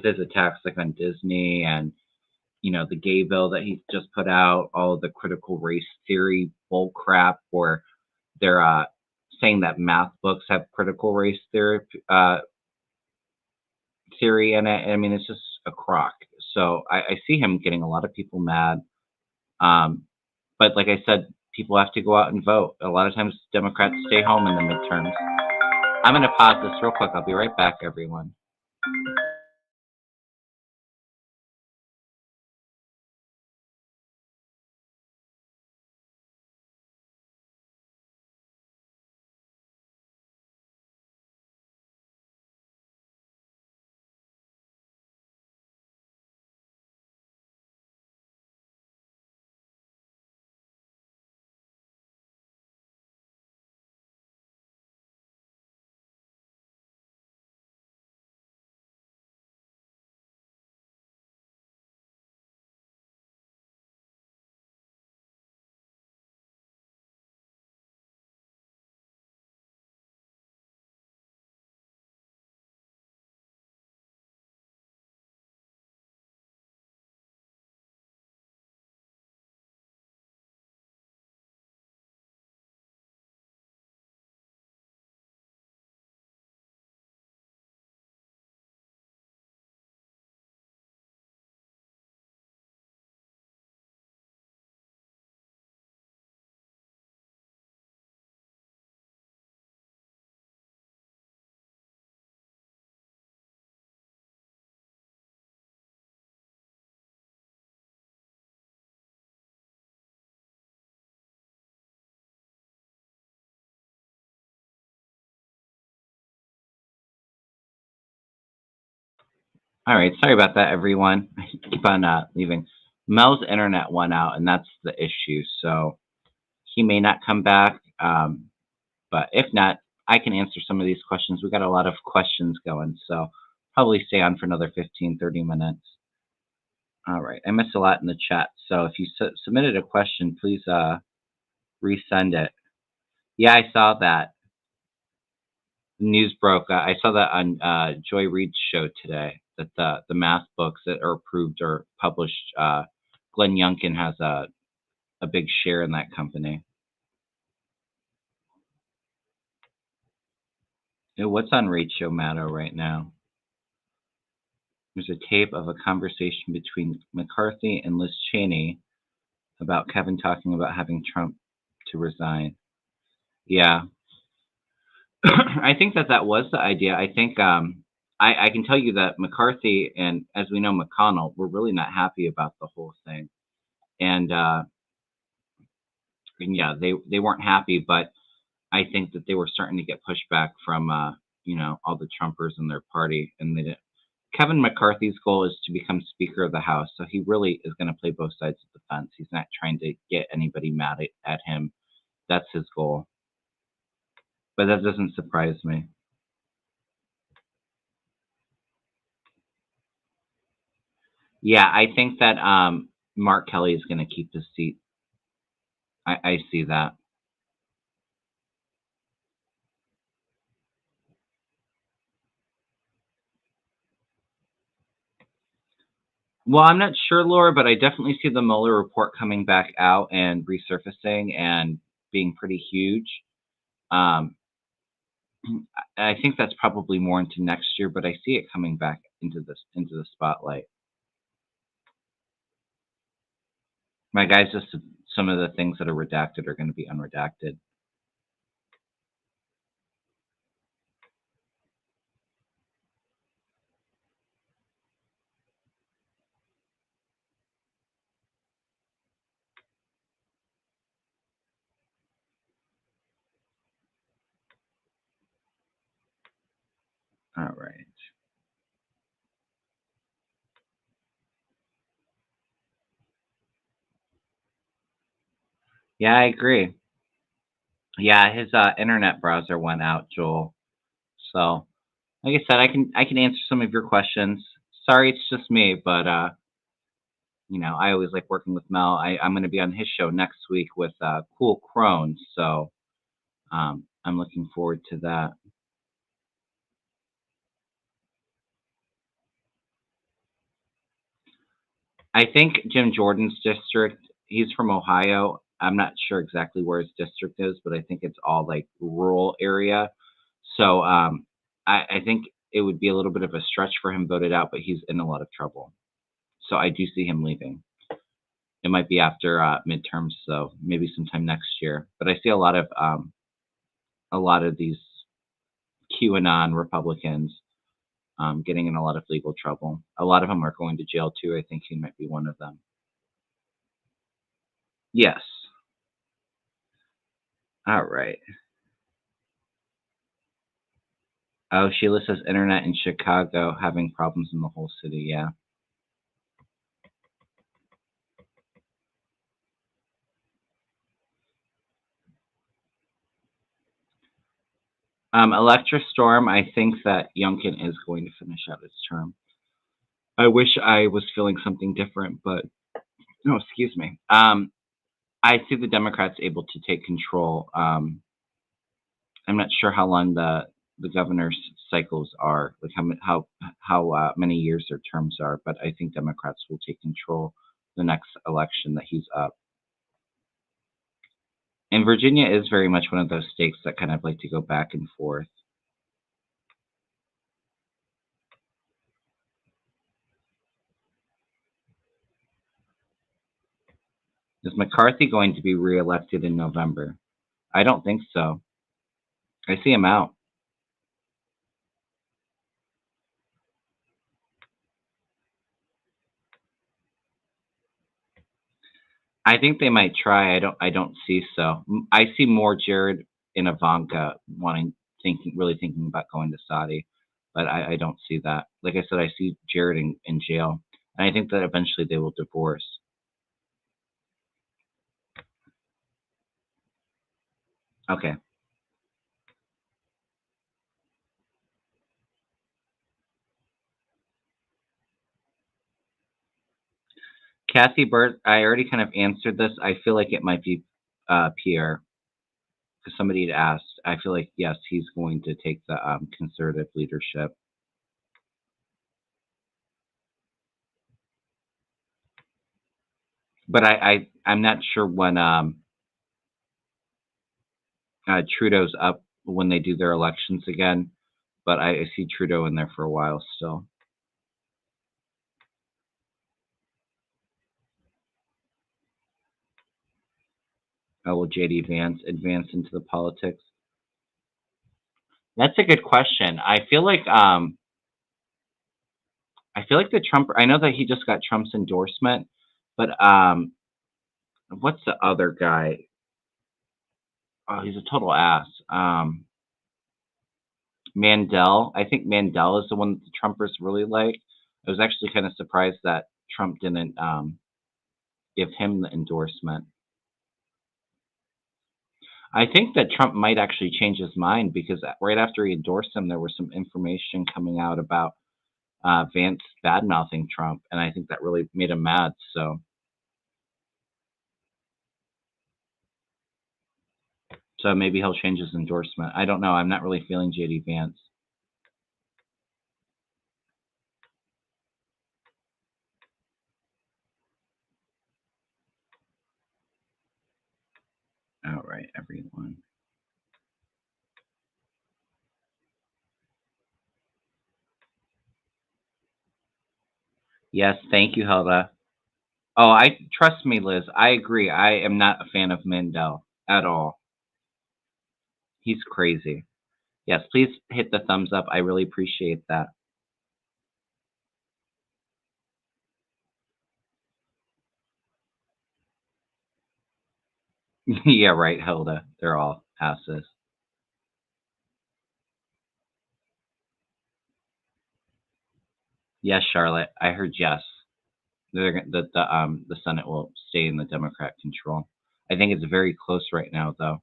S1: his attacks, like on Disney and the gay bill that he's just put out, all of the critical race theory bull crap, where they're saying that math books have critical race theory in it. I mean, it's just a crock. So I see him getting a lot of people mad. But like I said, people have to go out and vote. A lot of times Democrats stay home in the midterms. I'm going to pause this real quick. I'll be right back, everyone. All right, sorry about that, everyone. I keep on leaving. Mel's internet went out, and that's the issue. So he may not come back. But if not, I can answer some of these questions. We got a lot of questions going, so probably stay on for another 15, 30 minutes. All right, I missed a lot in the chat. So if you submitted a question, please resend it. Yeah, I saw that. News broke. I saw that on Joy Reid's show today that the math books that are approved or published, Glenn Youngkin has a big share in that company. What's on Rachel Maddow right now? There's a tape of a conversation between McCarthy and Liz Cheney about Kevin talking about having Trump to resign. Yeah, I think that was the idea. I think I can tell you that McCarthy and, as we know, McConnell were really not happy about the whole thing, and yeah, they weren't happy, but I think that they were starting to get pushback from all the Trumpers in their party, and they didn't. Kevin McCarthy's goal is to become Speaker of the House, so he really is going to play both sides of the fence. He's not trying to get anybody mad at him. That's his goal. But that doesn't surprise me. Yeah, I think that Mark Kelly is going to keep his seat. I see that. Well, I'm not sure, Laura, but I definitely see the Mueller report coming back out and resurfacing and being pretty huge. Um, I think that's probably more into next year, but I see it coming back into the spotlight. My guys, just some of the things that are redacted are going to be unredacted. All right. Yeah, I agree. Yeah, his internet browser went out, Joel. So, like I said, I can answer some of your questions. Sorry, it's just me, but I always like working with Mel. I'm going to be on his show next week with Cool Crone, so I'm looking forward to that. I think Jim Jordan's district. He's from Ohio. I'm not sure exactly where his district is, but I think it's all like rural area. So I think it would be a little bit of a stretch for him voted out, but he's in a lot of trouble. So I do see him leaving. It might be after midterms, so maybe sometime next year. But I see a lot of these QAnon Republicans getting in a lot of legal trouble. A lot of them are going to jail too. I think he might be one of them. Yes. All right. Oh, Sheila says internet in Chicago having problems in the whole city. Yeah. Electra Storm, I think that Youngkin is going to finish out his term. I wish I was feeling something different, but no, excuse me. I see the Democrats able to take control. I'm not sure how long the governor's cycles are, like how many years their terms are, but I think Democrats will take control the next election that he's up. And Virginia is very much one of those states that kind of like to go back and forth. Is McCarthy going to be reelected in November? I don't think so. I see him out. I think they might try. I don't see so. I see more Jared and Ivanka really thinking about going to Saudi. but I don't see that. Like I said, I see Jared in jail, and I think that eventually they will divorce. Okay. Kathy Burt, I already kind of answered this. I feel like it might be Pierre, because somebody had asked. I feel like, yes, he's going to take the conservative leadership. But I'm not sure when Trudeau's up when they do their elections again. But I see Trudeau in there for a while still. Will JD Vance advance into the politics? That's a good question. I feel like the Trump. I know that he just got Trump's endorsement, but what's the other guy? Oh, he's a total ass. Mandel. I think Mandel is the one that the Trumpers really like. I was actually kind of surprised that Trump didn't give him the endorsement. I think that Trump might actually change his mind because right after he endorsed him, there was some information coming out about Vance bad mouthing Trump, and I think that really made him mad. So maybe he'll change his endorsement. I don't know. I'm not really feeling JD Vance. All right, everyone. Yes, thank you, Helda. Oh, I trust me, Liz. I agree. I am not a fan of Mandel at all. He's crazy. Yes, please hit the thumbs up. I really appreciate that. Yeah, right, Hilda. They're all asses. Yes, Charlotte. I heard yes. The Senate will stay in the Democrat control. I think it's very close right now, though.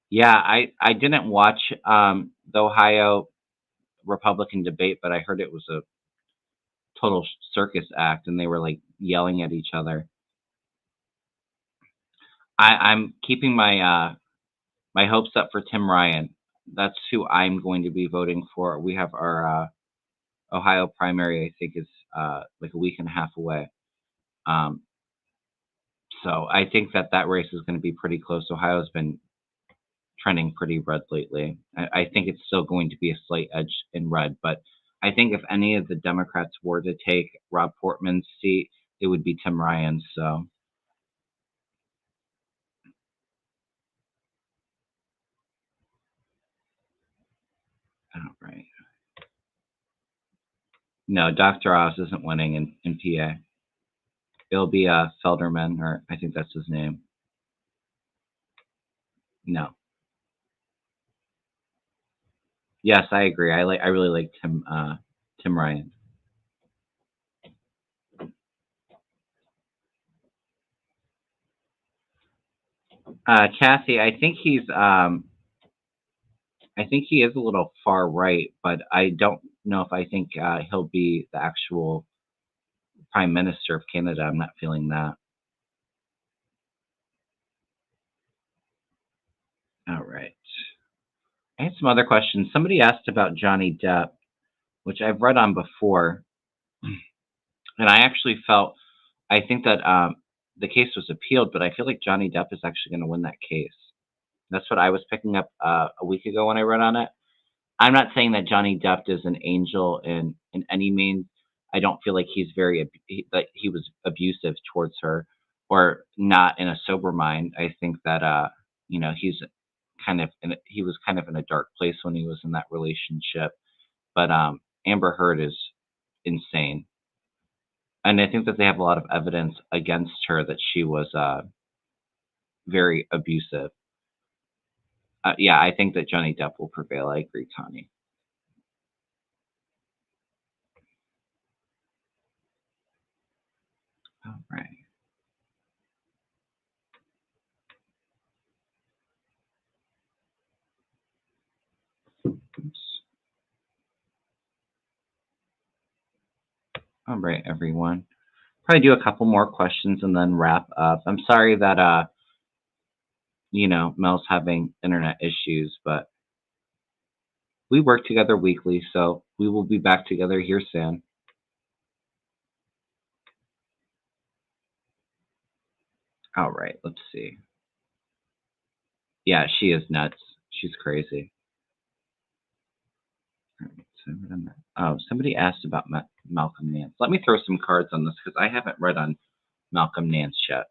S1: Yeah, I didn't watch the Ohio Republican debate, but I heard it was a total circus act, and they were like yelling at each other. I'm keeping my hopes up for Tim Ryan. That's who I'm going to be voting for. We have our Ohio primary. I think is like a week and a half away. Um, so I think that race is going to be pretty close. Ohio's been trending pretty red lately. I think it's still going to be a slight edge in red, but I think if any of the Democrats were to take Rob Portman's seat, it would be Tim Ryan. So, all right. No, Dr. Oz isn't winning in PA. It'll be Felderman, or I think that's his name. No. Yes, I agree. I really like Tim Ryan. Kathy, I think he is a little far right, but I don't know if I think he'll be the actual Prime Minister of Canada. I'm not feeling that. All right. I had some other questions. Somebody asked about Johnny Depp, which I've read on before, and I actually felt I think that the case was appealed, but I feel like Johnny Depp is actually going to win that case. That's what I was picking up a week ago when I read on it. I'm not saying that Johnny Depp is an angel in any means. I don't feel like that he was abusive towards her, or not in a sober mind. I think that he's he was kind of in a dark place when he was in that relationship. But Amber Heard is insane. and I think that they have a lot of evidence against her that she was very abusive. Yeah, I think that Johnny Depp will prevail. I agree, Connie. All right. Oops. All right, everyone. Probably do a couple more questions and then wrap up. I'm sorry that Mel's having internet issues, but we work together weekly, so we will be back together here soon. All right, let's see. Yeah, she is nuts. She's crazy. All right, so oh, somebody asked about Malcolm Nance. Let me throw some cards on this because I haven't read on Malcolm Nance yet.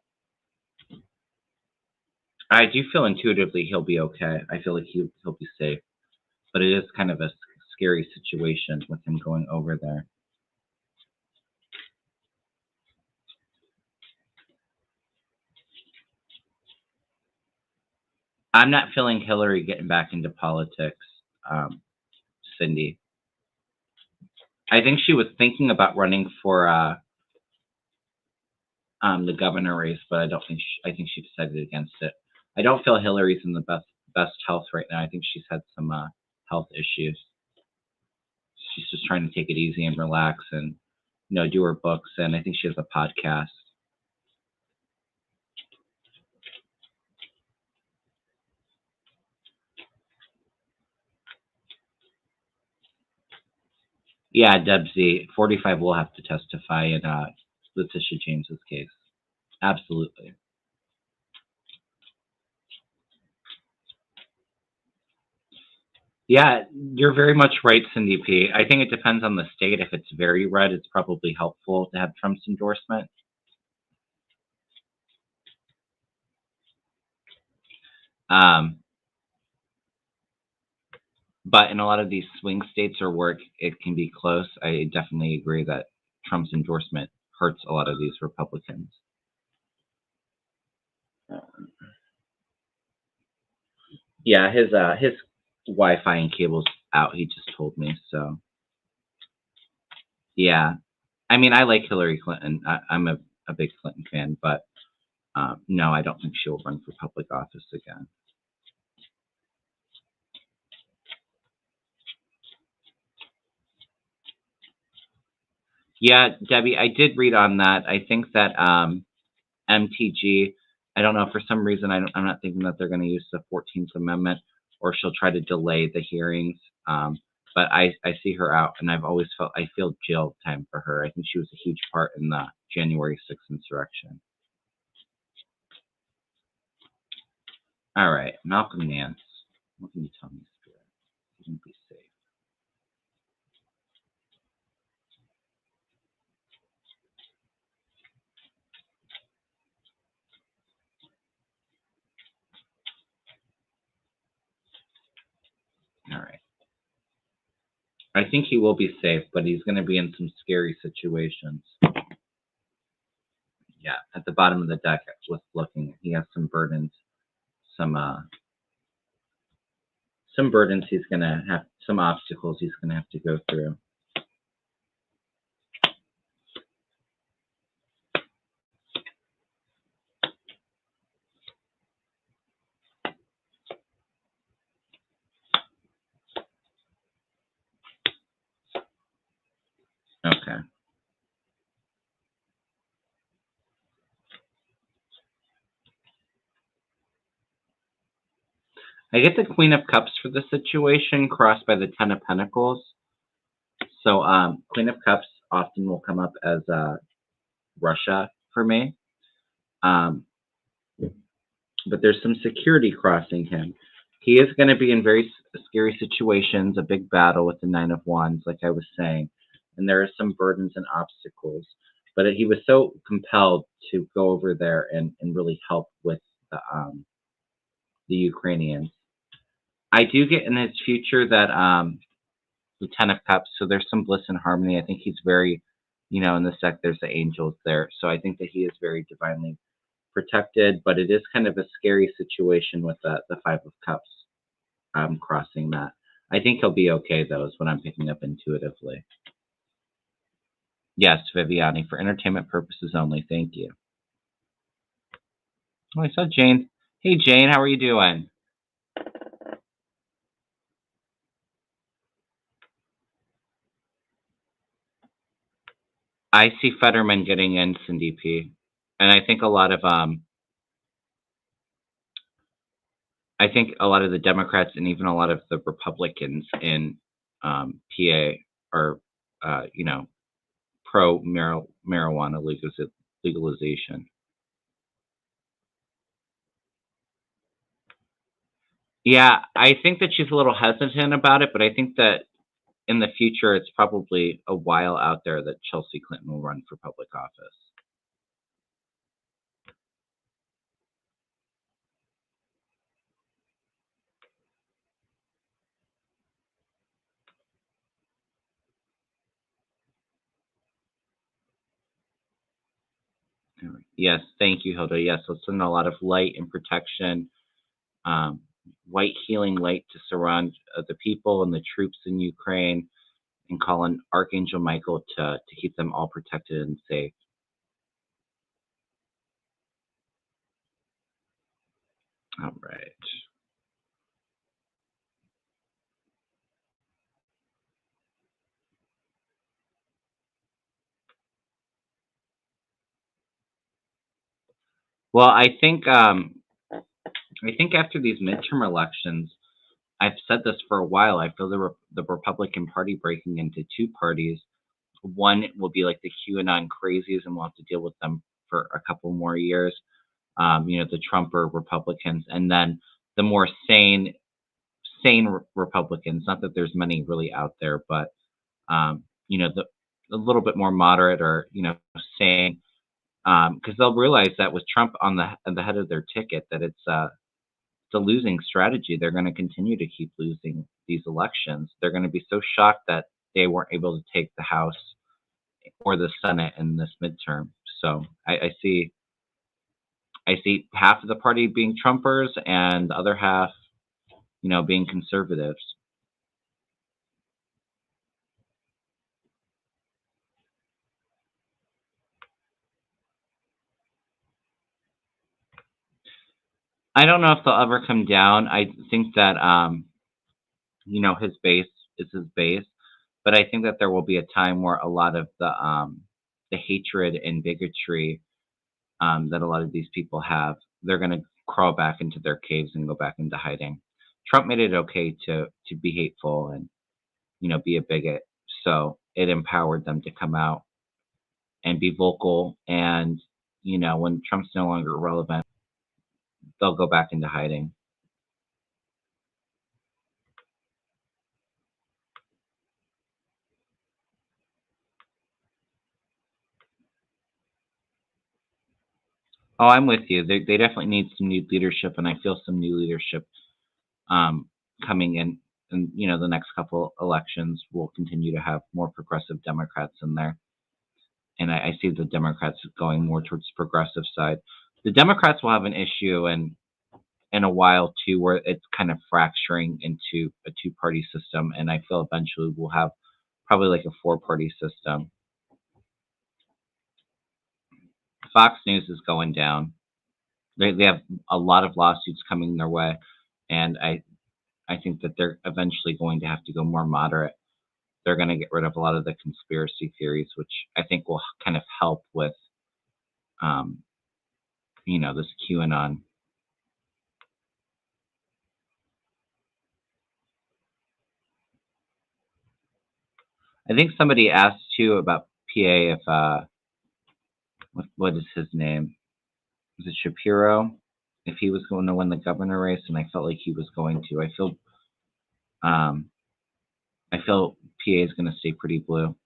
S1: I do feel intuitively he'll be okay. I feel like he'll be safe, but it is kind of a scary situation with him going over there. I'm not feeling Hillary getting back into politics, Cindy. I think she was thinking about running for the governor race, but I don't think I think she decided against it. I don't feel Hillary's in the best health right now. I think she's had some health issues. She's just trying to take it easy and relax and do her books, and I think she has a podcast. Yeah, Debsy, 45 will have to testify in Letitia James's case. Absolutely. Yeah, you're very much right, Cindy P. I think it depends on the state. If it's very red, it's probably helpful to have Trump's endorsement. But in a lot of these swing states or where it can be close, I definitely agree that Trump's endorsement hurts a lot of these Republicans. Yeah, his Wi-Fi and cable's out. He just told me so. Yeah, I mean, I like Hillary Clinton. I'm a big Clinton fan, but no, I don't think she'll run for public office again. Yeah, Debbie, I did read on that. I think that MTG, I don't know, for some reason, I'm not thinking that they're going to use the 14th Amendment, or she'll try to delay the hearings. But I see her out, and I've always felt, I feel jail time for her. I think she was a huge part in the January 6th insurrection. All right, Malcolm Nance. What can you tell me, Spirit? You can be safe. All right. I think he will be safe, but he's going to be in some scary situations. Yeah, at the bottom of the deck, I was looking. He has some burdens, some burdens he's going to have, some obstacles he's going to have to go through. Okay. I get the Queen of Cups for the situation crossed by the Ten of Pentacles. So Queen of Cups often will come up as Russia for me. But there's some security crossing him. He is going to be in very scary situations, a big battle with the Nine of Wands, like I was saying. And there are some burdens and obstacles. But he was so compelled to go over there and really help with the Ukrainians. I do get in his future that the Ten of Cups, so there's some bliss and harmony. I think he's very In the deck there's the angels there. So I think that he is very divinely protected, but it is kind of a scary situation with the Five of Cups crossing that. I think he'll be okay, though, is what I'm picking up intuitively. Yes, Viviani, for entertainment purposes only. Thank you. Oh, I saw Jane. Hey, Jane, how are you doing? I see Fetterman getting in, Cindy P. And I think a lot of the Democrats and even a lot of the Republicans in PA are, pro marijuana legalization. Yeah, I think that she's a little hesitant about it, but I think that in the future, it's probably a while out there that Chelsea Clinton will run for public office. Yes, thank you, Hilda. Yes, let's send a lot of light and protection, um, white healing light to surround the people and the troops in Ukraine, and call on Archangel Michael to keep them all protected and safe. All right. Well, I think after these midterm elections, I've said this for a while. I feel the Republican Party breaking into two parties. One will be like the QAnon crazies, and we'll have to deal with them for a couple more years. The Trumper Republicans, and then the more sane Republicans. Not that there's many really out there, but the a little bit more moderate or sane, because they'll realize that with Trump on the head of their ticket, that it's a losing strategy. They're going to continue to keep losing these elections. They're going to be so shocked that they weren't able to take the House or the Senate in this midterm. So I see half of the party being Trumpers and the other half, being conservatives. I don't know if they'll ever come down. I think that his base is his base, but I think that there will be a time where a lot of the hatred and bigotry that a lot of these people have, they're going to crawl back into their caves and go back into hiding. Trump made it okay to be hateful and be a bigot, so it empowered them to come out and be vocal. And when Trump's no longer relevant, they'll go back into hiding. Oh, I'm with you. They definitely need some new leadership, and I feel some new leadership um, coming in. And the next couple elections will continue to have more progressive Democrats in there, and I see the Democrats going more towards the progressive side. The Democrats will have an issue in a while too, where it's kind of fracturing into a two-party system, and I feel eventually we'll have probably like a four-party system. Fox News is going down. They have a lot of lawsuits coming their way, and I think that they're eventually going to have to go more moderate. They're going to get rid of a lot of the conspiracy theories, which I think will kind of help with, um, this QAnon. I think somebody asked too about PA if what is his name? Was it Shapiro? If he was going to win the governor race, and I felt like he was going to. Um, I feel PA is going to stay pretty blue.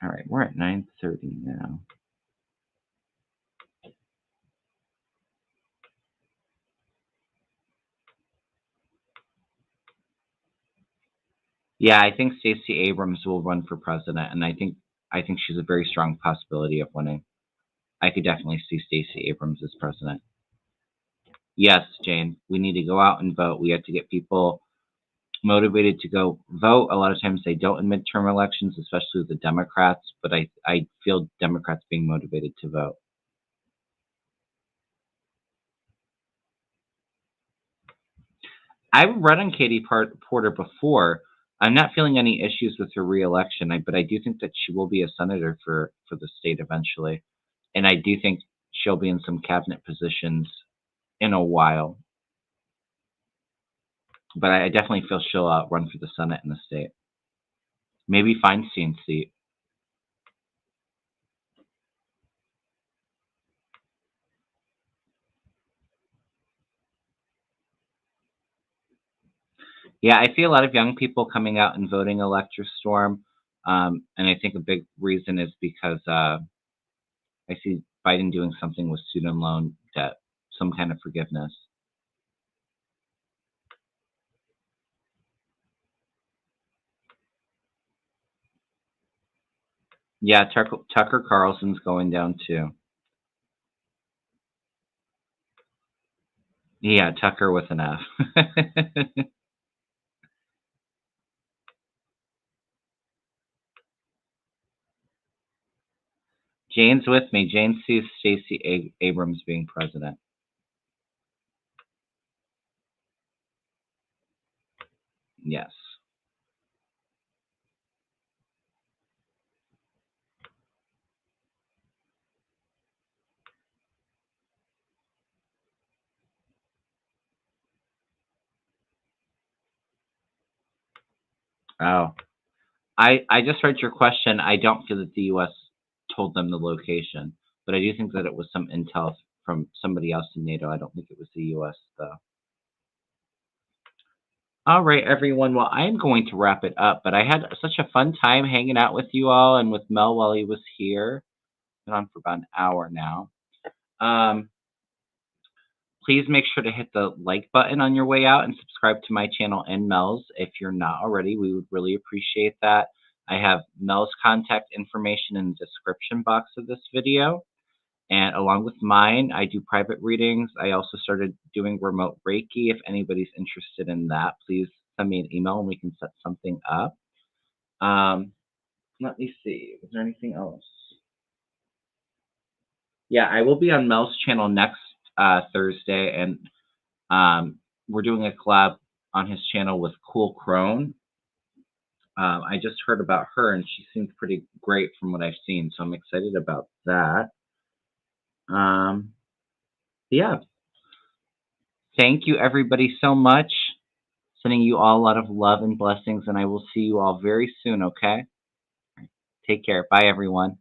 S1: All right, we're at 9:30 now. Yeah, I think Stacey Abrams will run for president, and I think she's a very strong possibility of winning. I could definitely see Stacey Abrams as president. Yes, Jane, we need to go out and vote. We have to get people motivated to go vote. A lot of times they don't in midterm elections, especially the Democrats, but I feel Democrats being motivated to vote. I've run on Porter before. I'm not feeling any issues with her reelection, but I do think that she will be a senator for the state eventually. And I do think she'll be in some cabinet positions in a while. But I definitely feel she'll run for the Senate in the state. Maybe Feinstein's seat. Yeah, I see a lot of young people coming out and voting Electra Storm. And I think a big reason is because I see Biden doing something with student loan debt, some kind of forgiveness. Yeah, Tucker Carlson's going down too. Yeah, Tucker with an F. Jane's with me. Jane sees Stacey Abrams being president. Yes. Oh, I just read your question. I don't feel that the U.S. told them the location, but I do think that it was some intel from somebody else in NATO. I don't think it was the U.S. though. All right, everyone. Well, I'm going to wrap it up, but I had such a fun time hanging out with you all and with Mel while he was here. Been on for about an hour now. Um, Please make sure to hit the like button on your way out and subscribe to my channel and Mel's if you're not already. We would really appreciate that. I have Mel's contact information in the description box of this video. And along with mine, I do private readings. I also started doing remote Reiki. If anybody's interested in that, please send me an email and we can set something up. Let me see. Is there anything else? Yeah, I will be on Mel's channel next Thursday, and we're doing a collab on his channel with Cool Crone. I just heard about her, and she seems pretty great from what I've seen, so I'm excited about that. Yeah. Thank you, everybody, so much. Sending you all a lot of love and blessings, and I will see you all very soon, okay? Take care. Bye, everyone.